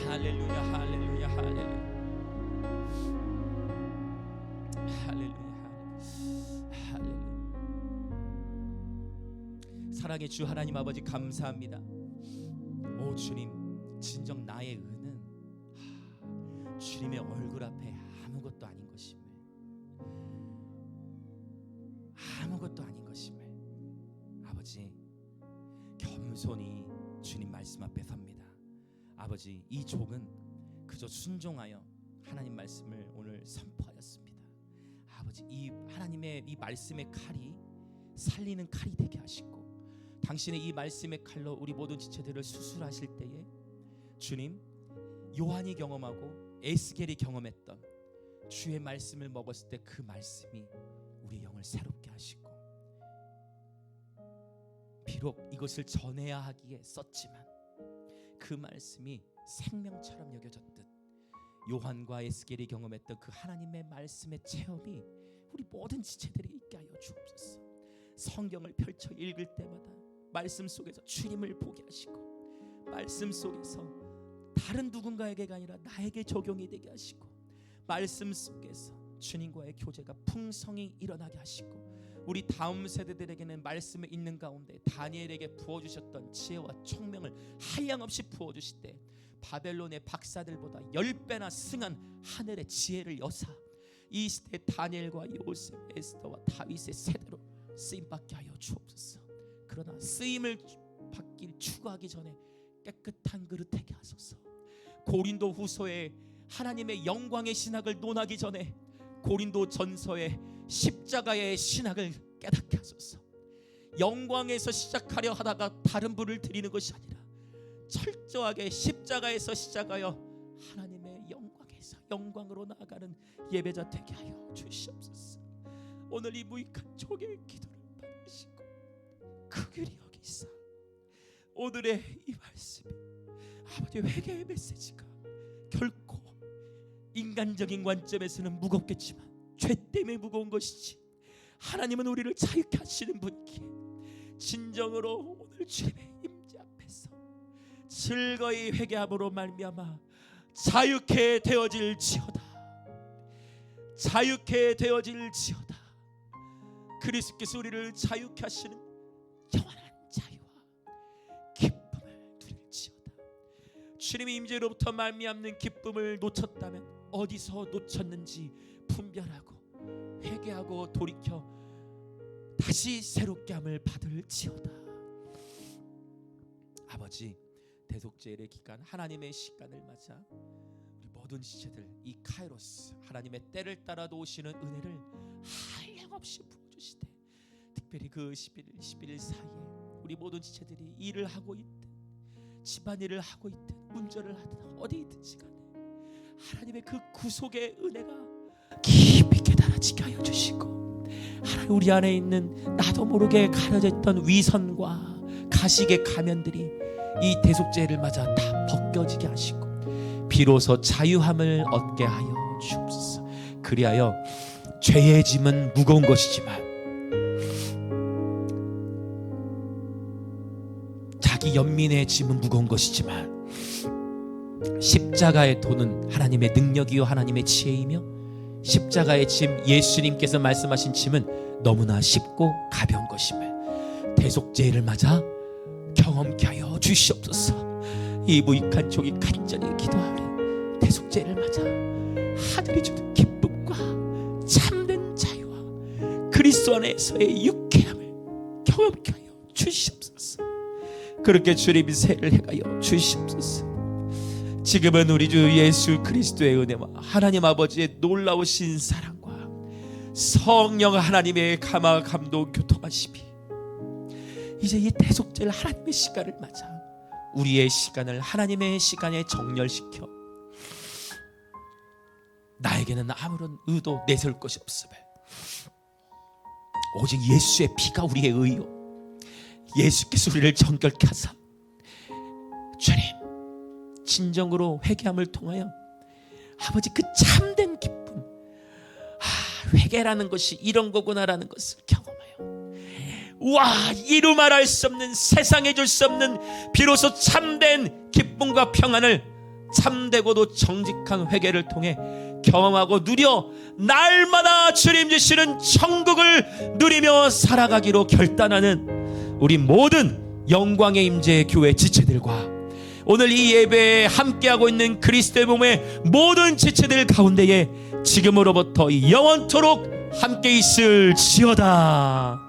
[SPEAKER 1] 할렐루야 할렐루야 할렐루야 할렐루야 할렐루야. 사랑의 주 하나님 아버지 감사합니다. 오 주님, 진정 나의 의는 주님의 얼굴 앞에 아무것도 아닌 것임을, 아무것도 아닌 것임을 아버지 겸손히 주님 말씀 앞에 섭니다. 아버지, 이 족은 그저 순종하여 하나님 말씀을 오늘 선포하였습니다. 아버지, 이 하나님의 이 말씀의 칼이 살리는 칼이 되게 하시고 당신의 이 말씀의 칼로 우리 모든 지체들을 수술하실 때에 주님, 요한이 경험하고 에스겔이 경험했던 주의 말씀을 먹었을 때 그 말씀이 우리의 영을 새롭게 하시고, 비록 이것을 전해야 하기에 썼지만 그 말씀이 생명처럼 여겨졌듯 요한과 에스겔이 경험했던 그 하나님의 말씀의 체험이 우리 모든 지체들이 있게 하여 주옵소서. 성경을 펼쳐 읽을 때마다 말씀 속에서 주님을 보게 하시고, 말씀 속에서 다른 누군가에게가 아니라 나에게 적용이 되게 하시고, 말씀 속에서 주님과의 교제가 풍성히 일어나게 하시고, 우리 다음 세대들에게는 말씀에 있는 가운데 다니엘에게 부어주셨던 지혜와 총명을 한량없이 부어주실 때 바벨론의 박사들보다 10배나 승한 하늘의 지혜를 여사 이 시대 다니엘과 요셉, 에스더와 다윗의 세대로 쓰임받게 하여 주옵소서. 그러나 쓰임을 받길 추구하기 전에 깨끗한 그릇 되게 하소서. 고린도 후서에 하나님의 영광의 신학을 논하기 전에 고린도 전서의 십자가의 신학을 깨닫게 하소서. 영광에서 시작하려 하다가 다른 분을 드리는 것이 아니라 철저하게 십자가에서 시작하여 하나님의 영광에서 영광으로 나아가는 예배자 되게 하여 주시옵소서. 오늘 이 무익한 족의 기도를 받으시고 긍휼히 여기사 오늘의 이 말씀이 아버지 회개의 메시지가 결코 인간적인 관점에서는 무겁겠지만 죄 때문에 무거운 것이지 하나님은 우리를 자유케 하시는 분이기에 진정으로 오늘 주님의 임재 앞에서 즐거이 회개함으로 말미암아 자유케 되어질지어다. 자유케 되어질지어다. 그리스도께서 우리를 자유케 하시는 영원한 자유와 기쁨을 누릴지어다. 주님의 임재로부터 말미암는 기쁨을 놓쳤다면 어디서 놓쳤는지 분별하고 회개하고 돌이켜 다시 새롭게 함을 받을지어다. 아버지, 대속죄의 기간, 하나님의 시간을 맞아 우리 모든 지체들 이 카이로스 하나님의 때를 따라 오시는 은혜를 한량없이 부어주시되, 특별히 그 11일 사이에 우리 모든 지체들이 일을 하고 있든 집안일을 하고 있든 운전을 하든 어디 있든지 간에 하나님의 그 구속의 은혜가 깊이 깨달아지게 하여 주시고, 하나님 우리 안에 있는 나도 모르게 가려져 있던 위선과 가식의 가면들이 이 대속죄를 맞아 다 벗겨지게 하시고 비로소 자유함을 얻게 하여 주옵소서. 그리하여 죄의 짐은 무거운 것이지만 자기 연민의 짐은 무거운 것이지만 십자가의 도는 하나님의 능력이요 하나님의 지혜이며 십자가의 짐, 예수님께서 말씀하신 짐은 너무나 쉽고 가벼운 것임을 대속죄를 맞아 경험케 하여 주시옵소서. 이 무익한 종이 간절히 기도하오니 대속죄를 맞아 하늘이 주는 기쁨과 참된 자유와 그리스도 안에서의 유쾌함을 경험케 하여 주시옵소서. 그렇게 주님이 세를 행하여 주시옵소서. 지금은 우리 주 예수 그리스도의 은혜와 하나님 아버지의 놀라우신 사랑과 성령 하나님의 감화 감동 교통하심이 이제 이 대속죄를 하나님의 시간을 맞아 우리의 시간을 하나님의 시간에 정렬시켜 나에게는 아무런 의도 내세울 것이 없음을 오직 예수의 피가 우리의 의요
[SPEAKER 2] 예수께서 우리를 정결케 하사 주님 진정으로 회개함을 통하여 아버지 그 참된 기쁨, 회개라는 것이 이런 거구나라는 것을 경험하여 와 이루 말할 수 없는, 세상에 줄 수 없는 비로소 참된 기쁨과 평안을 참되고도 정직한 회개를 통해 경험하고 누려 날마다 주님 주시는 천국을 누리며 살아가기로 결단하는 우리 모든 영광의 임재의 교회 지체들과 오늘 이 예배에 함께하고 있는 그리스도의 몸의 모든 지체들 가운데에 지금으로부터 영원토록 함께 있을지어다.